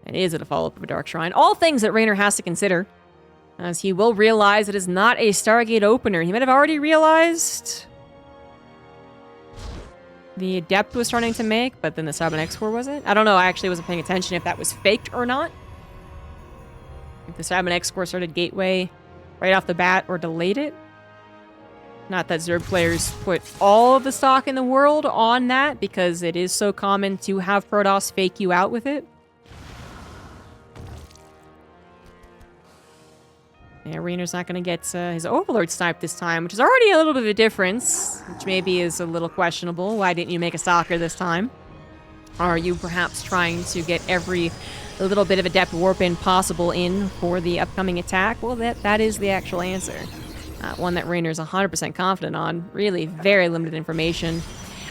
And is it a follow-up of a Dark Shrine? All things that Reynor has to consider, as he will realize it is not a Stargate opener. He might have already realized the Adept was starting to make, but then the Cyber X-Core wasn't. I don't know. I actually wasn't paying attention if that was faked or not. If the Cyber X-Core started Gateway right off the bat or delayed it. Not that Zerg players put all of the stock in the world on that, because it is so common to have Protoss fake you out with it. Yeah, Reynor's not going to get his Overlord sniped this time, which is already a little bit of a difference, which maybe is a little questionable. Why didn't you make a Stalker this time? Are you perhaps trying to get every little bit of Adept warp in possible in for the upcoming attack? Well, that is the actual answer. One that Reynor's 100% confident on. Really very limited information.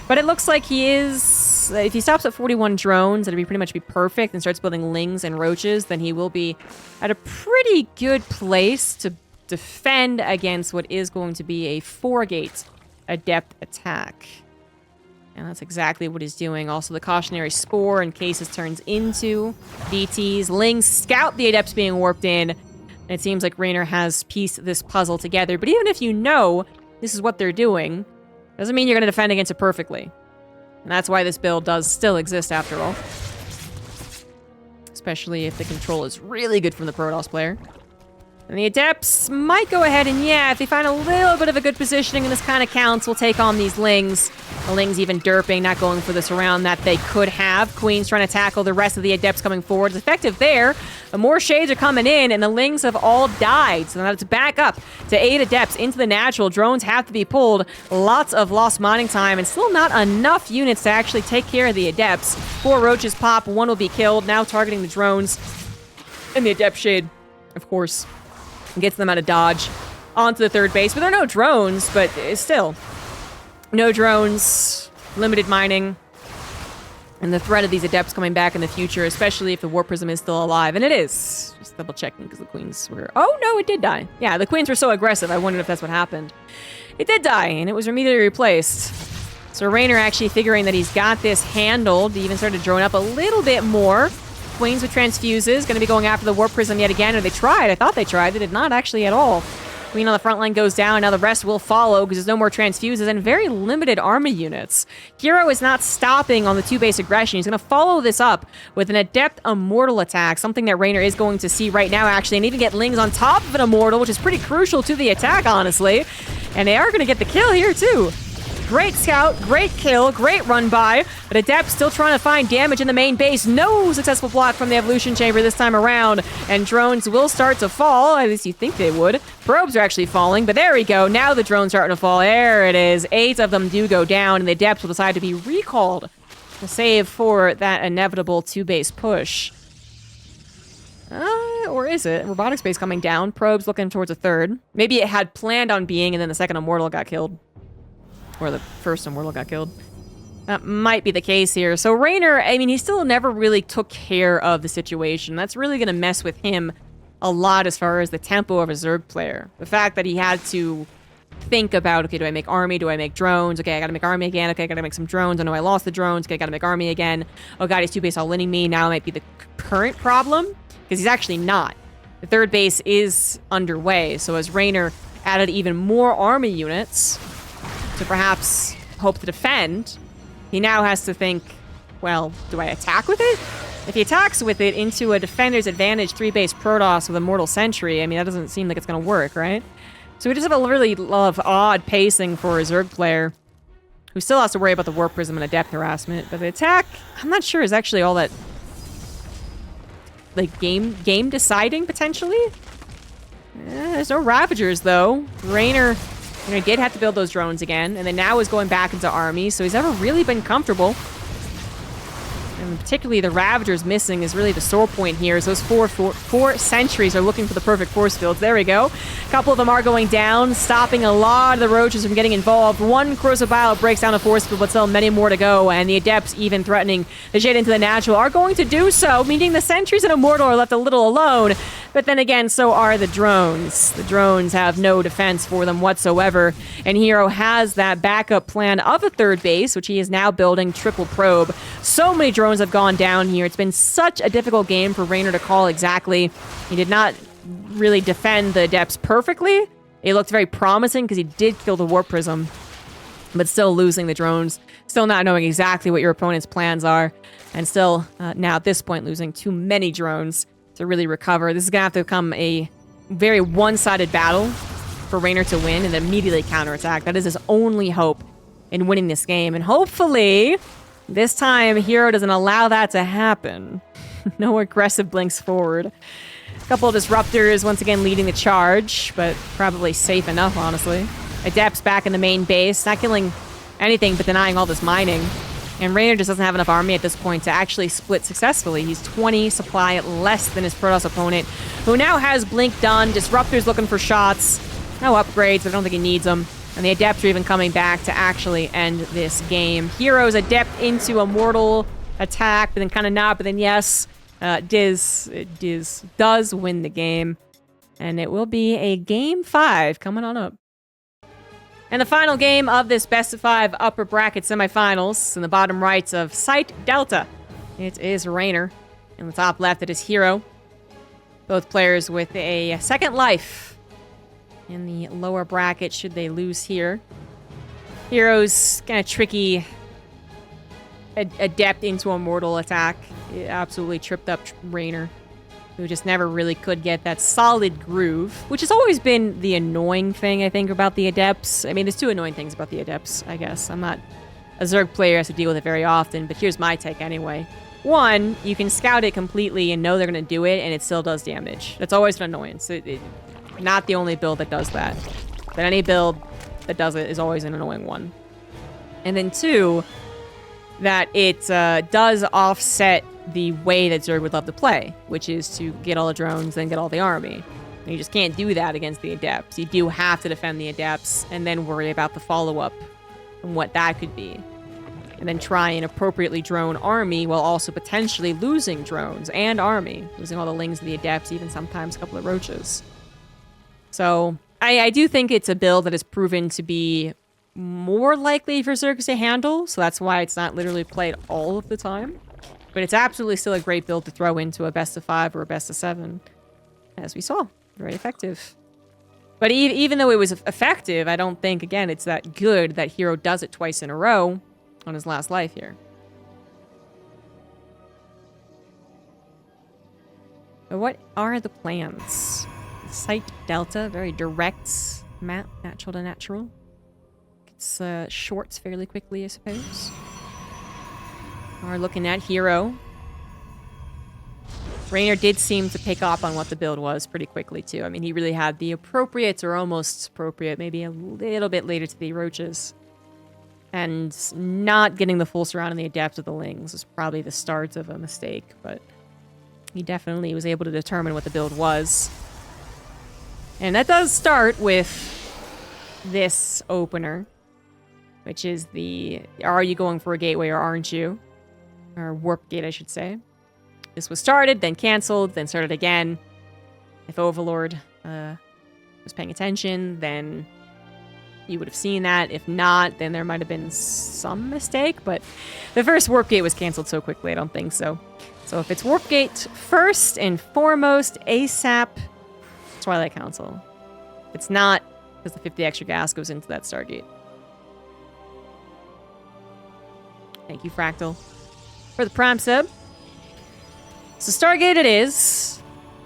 But it looks like he is... If he stops at 41 drones, it'll pretty much be perfect, and starts building Lings and Roaches, then he will be at a pretty good place to defend against what is going to be a 4-gate Adept attack. And that's exactly what he's doing. Also, the Cautionary Spore, in case this turns into DTs. Lings scout the Adepts being warped in. And it seems like Reynor has pieced this puzzle together. But even if you know this is what they're doing, doesn't mean you're going to defend against it perfectly. And that's why this build does still exist after all. Especially if the control is really good from the Protoss player. And the Adepts might go ahead and, yeah, if they find a little bit of a good positioning and this kind of counts, we'll take on these Lings. The Lings even derping, not going for this around that they could have. Queen's trying to tackle the rest of the Adepts coming forward. It's effective there, but more Shades are coming in, and the Lings have all died. So now it's back up to 8 Adepts into the natural. Drones have to be pulled. Lots of lost mining time, and still not enough units to actually take care of the Adepts. 4 Roaches pop, 1 will be killed. Now targeting the drones. And the Adept Shade, of course, gets them out of dodge onto the third base. But there are no drones, but still. No drones, limited mining, and the threat of these Adepts coming back in the future, especially if the Warp Prism is still alive. And it is. Just double checking, because the Queens were... Oh, no, it did die. Yeah, the Queens were so aggressive, I wondered if that's what happened. It did die, and it was immediately replaced. So Reynor actually figuring that he's got this handled. He even started drawing up a little bit more. Queens with transfuses, going to be going after the Warp Prism yet again. Or they tried. I thought they tried. They did not actually at all. Queen on the front line goes down. Now the rest will follow because there's no more transfuses and very limited army units. herO is not stopping on the 2-base aggression. He's going to follow this up with an Adept Immortal attack, something that Reynor is going to see right now, actually, and even get Lings on top of an Immortal, which is pretty crucial to the attack, honestly. And they are going to get the kill here, too. Great scout, great kill, great run by, but Adept still trying to find damage in the main base. No successful block from the Evolution Chamber this time around, and drones will start to fall. At least you think they would. Probes are actually falling, but there we go. Now the drones starting to fall. There it is. 8 of them do go down, and the Adepts will decide to be recalled to save for that inevitable 2-base push. Or is it? Robotics base coming down. Probes looking towards a third. Maybe it had planned on being, and then the second Immortal got killed. Or the first Immortal got killed. That might be the case here. So Reynor, I mean, he still never really took care of the situation. That's really going to mess with him a lot as far as the tempo of a Zerg player. The fact that he had to think about, okay, do I make army? Do I make drones? Okay, I got to make army again. Okay, I got to make some drones. I know I lost the drones. Okay, I got to make army again. Oh god, he's 2-base all-inning me. Now might be the current problem, because he's actually not. The third base is underway. So as Reynor added even more army units to perhaps hope to defend, he now has to think, well, do I attack with it? If he attacks with it into a defender's advantage 3-base Protoss with Immortal Sentry, I mean, that doesn't seem like it's going to work, right? So we just have a really lot of odd pacing for a Zerg player who still has to worry about the Warp Prism and Adept harassment. But the attack, I'm not sure, is actually all that, like, game deciding, potentially? There's no Ravagers, though. Reynor, you know, did have to build those drones again, and then now is going back into army, so he's never really been comfortable and particularly the Ravagers missing is really the sore point here. As those four sentries are looking for the perfect force fields. There we go. A couple of them are going down, stopping a lot of the roaches from getting involved. One corrosive bile breaks down a force field, but still many more to go. And the Adepts, even threatening the shade into the natural, are going to do so, meaning the sentries and Immortal are left a little alone. But then again, so are the drones. The drones have no defense for them whatsoever. And herO has that backup plan of a third base, which he is now building triple probe. So many drones have gone down here. It's been such a difficult game for Reynor to call exactly. He did not really defend the Adepts perfectly. It looked very promising because he did kill the Warp Prism, but still losing the drones. Still not knowing exactly what your opponent's plans are. And still, now at this point, losing too many drones to really recover. This is going to have to become a very one-sided battle for Reynor to win and immediately counterattack. That is his only hope in winning this game. And hopefully, this time, herO doesn't allow that to happen. No aggressive blinks forward. A couple of Disruptors once again leading the charge, but probably safe enough, honestly. Adepts back in the main base, not killing anything but denying all this mining. And Reynor just doesn't have enough army at this point to actually split successfully. He's 20 supply less than his Protoss opponent, who now has Blink done. Disruptors looking for shots. No upgrades, I don't think he needs them. And the Adepts are even coming back to actually end this game. herO's Adept into Immortal attack, but then kind of not, but then yes. Diz does win the game. And it will be a Game 5 coming on up. And the final game of this best of 5 upper bracket semifinals, in the bottom right of Site Delta, it is Reynor. In the top left, it is herO. Both players with a second life in the lower bracket should they lose here. herO's kind of tricky Adept into Immortal attack. It absolutely tripped up Reynor, who just never really could get that solid groove, which has always been the annoying thing, I think, about the Adepts. I mean, there's two annoying things about the Adepts, I guess. I'm not a Zerg player, has to deal with it very often, but here's my take anyway. One, you can scout it completely and know they're going to do it, and it still does damage. That's always an annoyance. Not the only build that does that, but any build that does it is always an annoying one. And then two, that it does offset the way that Zerg would love to play, which is to get all the drones, then get all the army. And you just can't do that against the Adepts. You do have to defend the Adepts, and then worry about the follow-up and what that could be. And then try and appropriately drone army while also potentially losing drones and army. Losing all the Lings of the Adepts, even sometimes a couple of Roaches. So, I do think it's a build that has proven to be more likely for Zergs to handle, so that's why it's not literally played all of the time. But it's absolutely still a great build to throw into a best of 5 or a best of 7, as we saw. Very effective. But even though it was effective, I don't think, again, it's that good that herO does it twice in a row on his last life here. But what are the plans? Site Delta, very direct map, natural to natural. Gets shorts fairly quickly, I suppose. We're looking at herO. Reynor did seem to pick up on what the build was pretty quickly, too. I mean, he really had the appropriate, or almost appropriate, maybe a little bit later to the Roaches. And not getting the full surround on the Adept of the Lings was probably the start of a mistake, but he definitely was able to determine what the build was. And that does start with this opener, which is the, are you going for a gateway or aren't you? Or warp gate, I should say. This was started, then canceled, then started again. If Overlord was paying attention, then you would have seen that. If not, then there might have been some mistake, but the first warp gate was canceled so quickly, I don't think so. So if it's warp gate first and foremost, ASAP, Twilight Council. If it's not, because the 50 extra gas goes into that Stargate. Thank you, Fractal, for the Prime sub. So Stargate it is.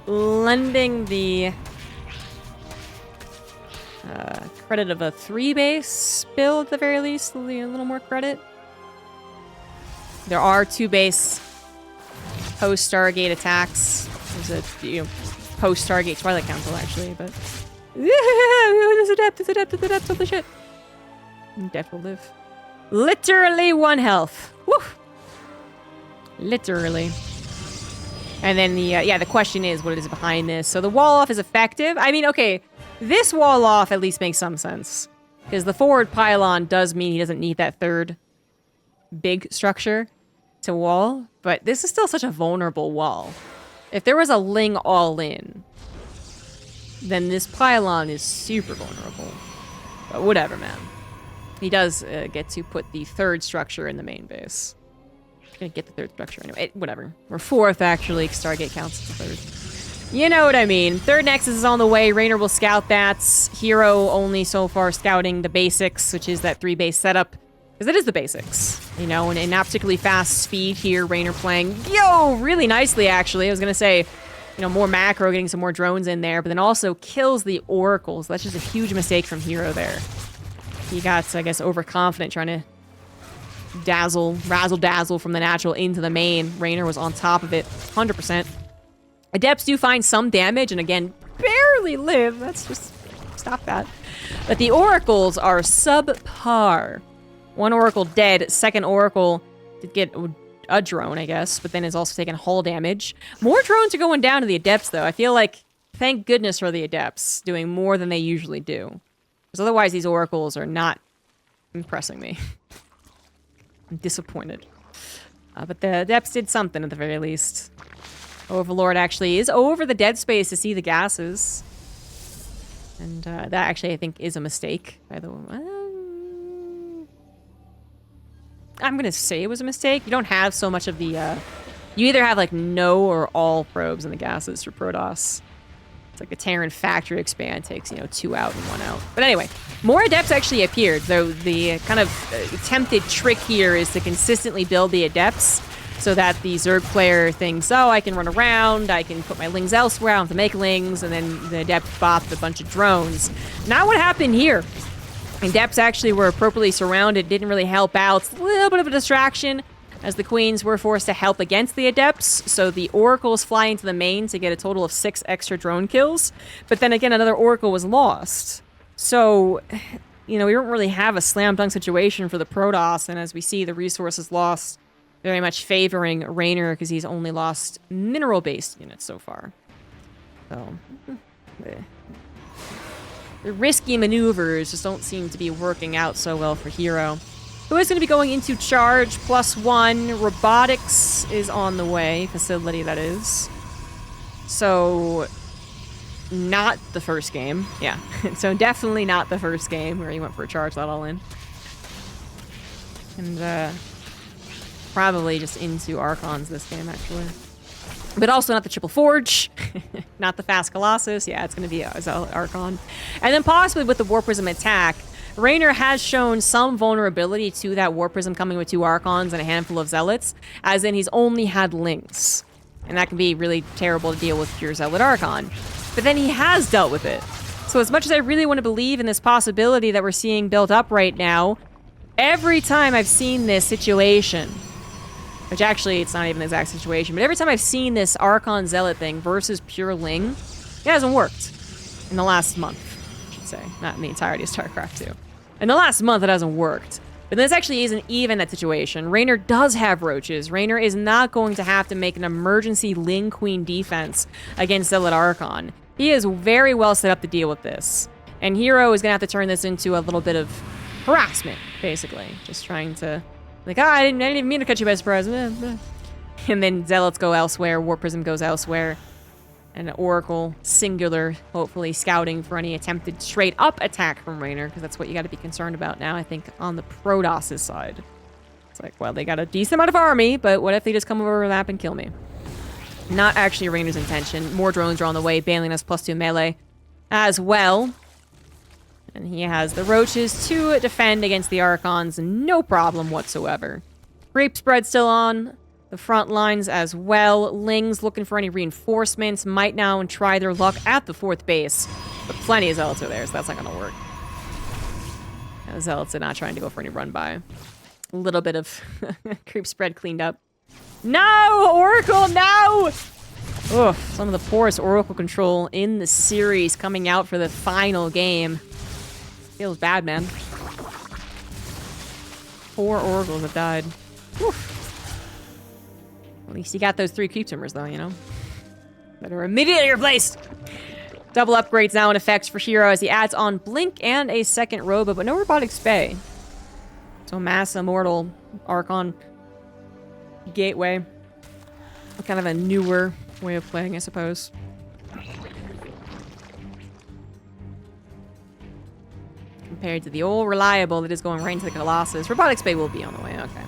Lending the credit of a 3-base build at the very least. A little more credit. There are 2-base post-Stargate attacks. There's a post-Stargate Twilight Council, actually, but... There's Adept, holy shit. Death will live. Literally 1 health. Woo! Literally. And then the question is, what is behind this? So the wall off is effective. I mean, okay, this wall off at least makes some sense. Because the forward pylon does mean he doesn't need that third big structure to wall. But this is still such a vulnerable wall. If there was a Ling all in, then this pylon is super vulnerable. But whatever, man. He does get to put the third structure in the main base. Gonna get the third structure anyway. Whatever. Or fourth, actually. Stargate counts as the third. You know what I mean. Third Nexus is on the way. Reynor will scout that. herO only so far scouting the basics, which is that 3-base setup. Because it is the basics. You know, and not particularly fast speed here. Reynor playing, really nicely, actually. I was gonna say, you know, more macro, getting some more drones in there, but then also kills the oracles. That's just a huge mistake from herO there. He got, I guess, overconfident trying to razzle-dazzle from the natural into the main. Reynor was on top of it, 100%. Adepts do find some damage, and again, barely live. Let's just stop that. But the oracles are subpar. One oracle dead. Second oracle did get a drone, I guess, but then is also taking hull damage. More drones are going down to the adepts, though. I feel like, thank goodness for the adepts, doing more than they usually do. Because otherwise, these oracles are not impressing me. I'm disappointed. But the adepts did something at the very least. Overlord actually is over the dead space to see the gases. And that actually, I think, is a mistake, by the way. I'm going to say it was a mistake. You don't have so much of the... you either have, like, no or all probes in the gases for Protoss. It's like the Terran factory expand takes, you know, 2 out and 1 out. But anyway, more adepts actually appeared, though the kind of attempted trick here is to consistently build the adepts so that the Zerg player thinks, oh, I can run around, I can put my lings elsewhere, I don't have to make lings, and then the adept bopped a bunch of drones. Not what happened here. Adepts actually were appropriately surrounded, didn't really help out. A little bit of a distraction, as the queens were forced to help against the adepts, so the oracles fly into the main to get a total of 6 extra drone kills. But then again, another oracle was lost. So, you know, we don't really have a slam dunk situation for the Protoss, and as we see, the resources lost very much favoring Reynor because he's only lost mineral-based units so far. So, the risky maneuvers just don't seem to be working out so well for herO. Who is going to be going into charge? +1. Robotics is on the way. Facility, that is. So, not the first game. Yeah. So, definitely not the first game where he went for a charge, let all in. And, probably just into Archons this game, actually. But also not the Triple Forge. Not the Fast Colossus. Yeah, it's going to be Archon. And then possibly with the War Prism attack, Reynor has shown some vulnerability to that War Prism coming with 2 Archons and a handful of Zealots, as in he's only had Lings. And that can be really terrible to deal with pure Zealot Archon. But then he has dealt with it. So as much as I really want to believe in this possibility that we're seeing built up right now, every time I've seen this situation, which actually it's not even the exact situation, but every time I've seen this Archon Zealot thing versus pure Ling, it hasn't worked in the last month, I should say. Not in the entirety of StarCraft 2. In the last month, it hasn't worked. But this actually isn't even that situation. Reynor does have roaches. Reynor is not going to have to make an emergency Ling Queen defense against Zealot Archon. He is very well set up to deal with this. And herO is going to have to turn this into a little bit of harassment, basically. Just trying to, like, I didn't even mean to catch you by surprise. And then Zealots go elsewhere, War Prism goes elsewhere. And Oracle, singular, hopefully scouting for any attempted straight-up attack from Reynor, because that's what you got to be concerned about now, I think, on the Protoss' side. It's like, well, they got a decent amount of army, but what if they just come over the map and kill me? Not actually Reynor's intention. More drones are on the way, bailing us +2 melee as well. And he has the roaches to defend against the Archons, no problem whatsoever. Creep spread still on the front lines as well. Lings looking for any reinforcements. Might now try their luck at the 4th base. But plenty of Zealots are there, so that's not going to work. Yeah, Zealots are not trying to go for any run-by. A little bit of creep spread cleaned up. No! Oracle, no! Ugh, some of the poorest Oracle control in the series coming out for the final game. Feels bad, man. 4 Oracles have died. Whew. At least you got those 3 creep tumors, though, you know? That are immediately replaced. Double upgrades now in effect for herO as he adds on Blink and a second Robo, but no Robotic Spay. So Mass Immortal Archon Gateway. Kind of a newer way of playing, I suppose. Compared to the old reliable that is going right into the Colossus. Robotic Spay will be on the way, okay.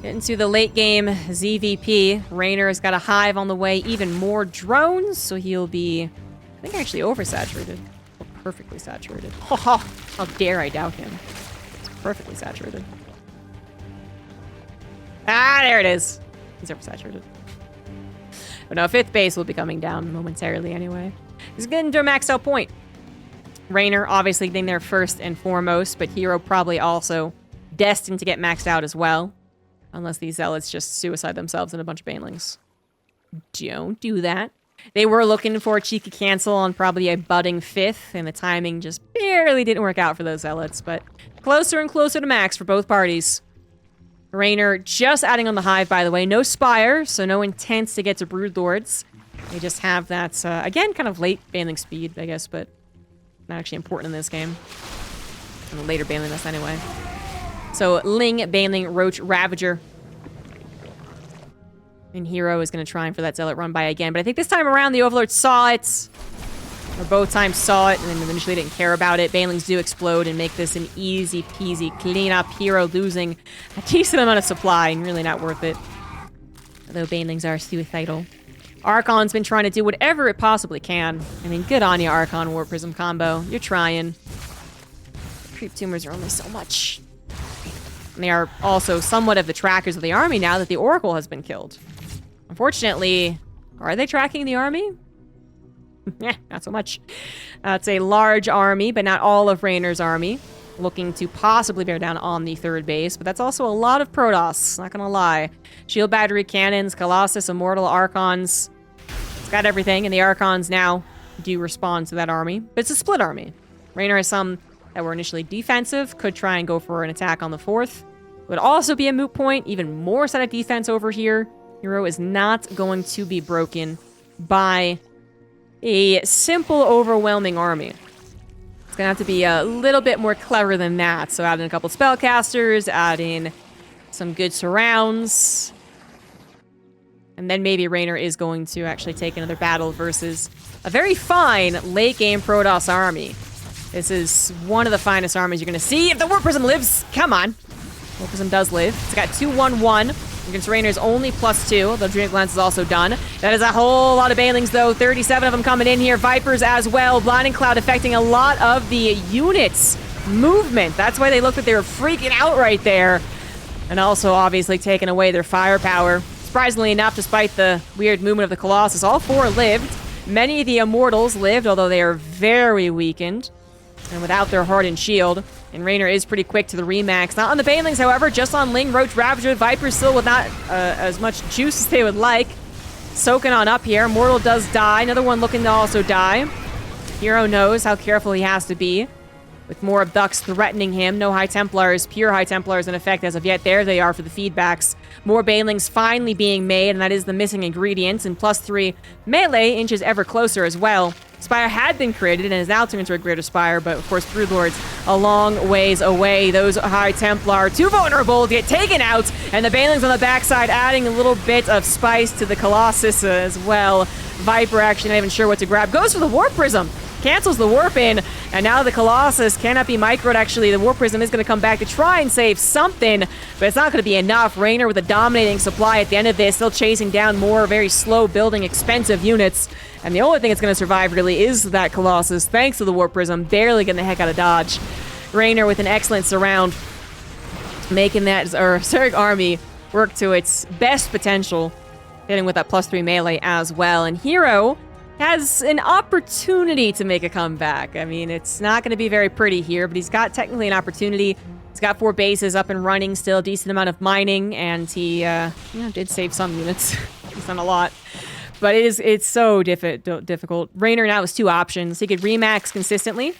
Getting to the late game ZVP. Reynor has got a hive on the way, even more drones, so he'll be, I think, actually oversaturated. Or perfectly saturated. How dare I doubt him. It's perfectly saturated. Ah, there it is. He's oversaturated. But no, 5th base will be coming down momentarily anyway. He's getting to a maxed out point. Reynor obviously getting there first and foremost, but herO probably also destined to get maxed out as well. Unless these zealots just suicide themselves in a bunch of banelings. Don't do that. They were looking for a cheeky cancel on probably a budding 5th, and the timing just barely didn't work out for those zealots, but closer and closer to max for both parties. Reynor just adding on the hive, by the way. No Spire, so no intent to get to Broodlords. They just have that, again, kind of late baneling speed, I guess, but not actually important in this game. And the later baneling list anyway. So, Ling, Baneling, Roach, Ravager. And herO is going to try for that Zealot run by again. But I think this time around, the Overlord saw it. Or both times saw it, and then initially didn't care about it. Banelings do explode and make this an easy peasy cleanup. herO losing a decent amount of supply, and really not worth it. Although Banelings are suicidal. Archon's been trying to do whatever it possibly can. I mean, good on you, Archon War Prism combo. You're trying. Creep tumors are only so much. And they are also somewhat of the trackers of the army now that the Oracle has been killed. Unfortunately, are they tracking the army? Not so much. It's a large army, but not all of Reynor's army. Looking to possibly bear down on the 3rd base, but that's also a lot of Protoss, not gonna lie. Shield battery cannons, Colossus, Immortal, Archons. It's got everything, and the Archons now do respond to that army. But it's a split army. Reynor has some that were initially defensive, could try and go for an attack on the 4th. Would also be a moot point, even more set of defense over here. herO is not going to be broken by a simple, overwhelming army. It's gonna have to be a little bit more clever than that. So add in a couple spellcasters, add in some good surrounds. And then maybe Reynor is going to actually take another battle versus a very fine late-game Protoss army. This is one of the finest armies you're gonna see. If the War Prism lives, come on. War Prism does live. It's got 2-1-1. Against Reynor's only +2. The Dream Glance is also done. That is a whole lot of Banelings, though. 37 of them coming in here. Vipers as well. Blinding Cloud affecting a lot of the units' movement. That's why they looked like they were freaking out right there. And also, obviously, taking away their firepower. Surprisingly enough, despite the weird movement of the Colossus, all 4 lived. Many of the Immortals lived, although they are very weakened. And without their Hardened Shield. And Reynor is pretty quick to the Remax. Not on the Banelings, however, just on Ling, Roach, Ravager. Vipers still with not as much juice as they would like. Soaking on up here. Mortal does die. Another one looking to also die. herO knows how careful he has to be. With more Abducts threatening him. No High Templars, pure High Templars in effect as of yet. There they are for the feedbacks. More Banelings finally being made, and that is the missing ingredient. And +3 melee inches ever closer as well. Spire had been created and is now turned into a greater Spire, but of course Broodlords a long ways away. Those High Templar too vulnerable to get taken out, and the Banelings on the backside adding a little bit of spice to the Colossus as well. Viper actually not even sure what to grab. Goes for the Warp Prism. Cancels the Warp in, and now the Colossus cannot be microed. Actually, the Warp Prism is going to come back to try and save something, but it's not going to be enough. Reynor with a dominating supply at the end of this, still chasing down more very slow building expensive units. And the only thing that's going to survive, really, is that Colossus, thanks to the Warp Prism, barely getting the heck out of dodge. Reynor with an excellent surround, making that Zerg army work to its best potential, hitting with that +3 melee as well. And herO has an opportunity to make a comeback. I mean, it's not going to be very pretty here, but he's got technically an opportunity. He's got 4 bases up and running, still a decent amount of mining, and he did save some units. He's done a lot. But it's so difficult. Reynor now has 2 options. He could Remax consistently,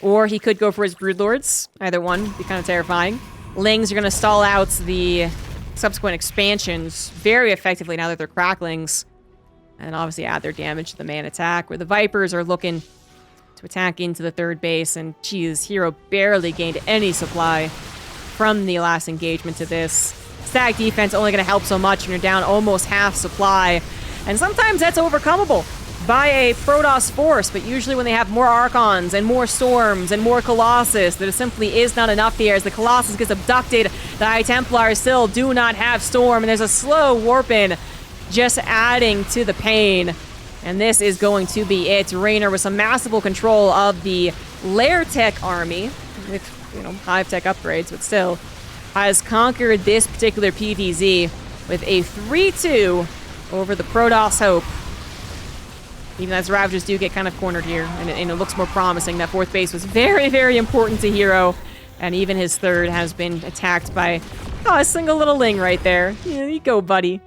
or he could go for his Broodlords. Either one would be kind of terrifying. Lings are going to stall out the subsequent expansions very effectively now that they're cracklings. And obviously add their damage to the main attack, where the Vipers are looking to attack into the third base. And geez, herO barely gained any supply from the last engagement to this. Static defense only going to help so much, and you're down almost half supply. And sometimes that's overcomeable by a Protoss force, but usually when they have more Archons and more Storms and more Colossus, there simply is not enough here. As the Colossus gets abducted, the High Templars still do not have Storm, and there's a slow warp-in just adding to the pain. And this is going to be it. Reynor with some masterful control of the Lair Tech army, with, you know, Hive Tech upgrades, but still, has conquered this particular PvZ with a 3-2 over the Protoss Hope. Even as Ravagers do get kind of cornered here, and it looks more promising. That fourth base was very, very important to herO, and even his third has been attacked by a single little Ling right there. Yeah, you go, buddy.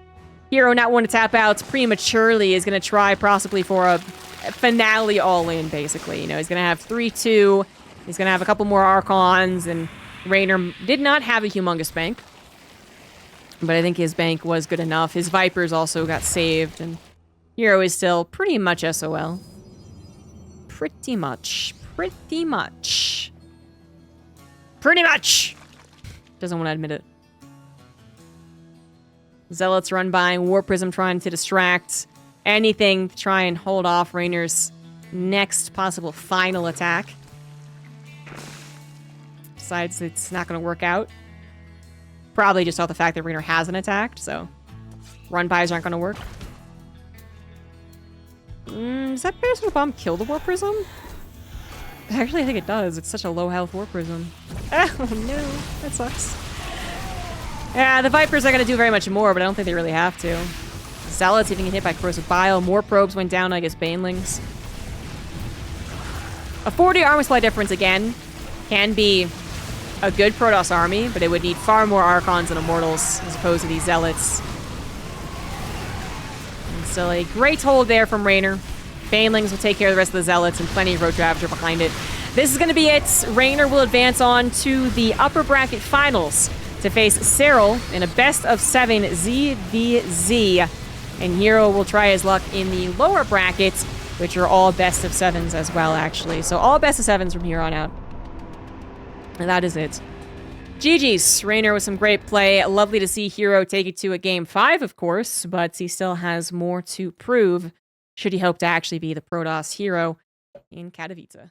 herO not wanting to tap out prematurely is going to try possibly for a finale all-in, basically. You know, he's going to have 3-2. He's going to have a couple more Archons, and Reynor did not have a humongous bank, but I think his bank was good enough. His Vipers also got saved, and herO is still pretty much SOL. Pretty much. Pretty much. Pretty much! Doesn't want to admit it. Zealots run by, War Prism trying to distract. Anything to try and hold off Reynor's next possible final attack. Besides, it's not going to work out. Probably just off the fact that Reynor hasn't attacked, so run-bys aren't going to work. Does that Parasite Bomb kill the War Prism? Actually, I think it does. It's such a low-health War Prism. Oh, no. That sucks. Yeah, the Vipers are going to do very much more, but I don't think they really have to. Zealots even get hit by Corrosive Bile. More probes went down, I guess, Banelings. A 40 armor supply difference, again, can be a good Protoss army, but it would need far more Archons and Immortals as opposed to these Zealots. And still a great hold there from Reynor. Banelings will take care of the rest of the Zealots, and plenty of Road Ravager behind it. This is going to be it. Reynor will advance on to the upper bracket finals to face ZeRL in a best-of-7 ZvZ. And herO will try his luck in the lower brackets, which are all best-of-7s as well, actually. So all best-of-7s from here on out. And that is it. GG's. Reynor with some great play. Lovely to see herO take it to a Game 5, of course, but he still has more to prove should he hope to actually be the Protoss hero in Katowice.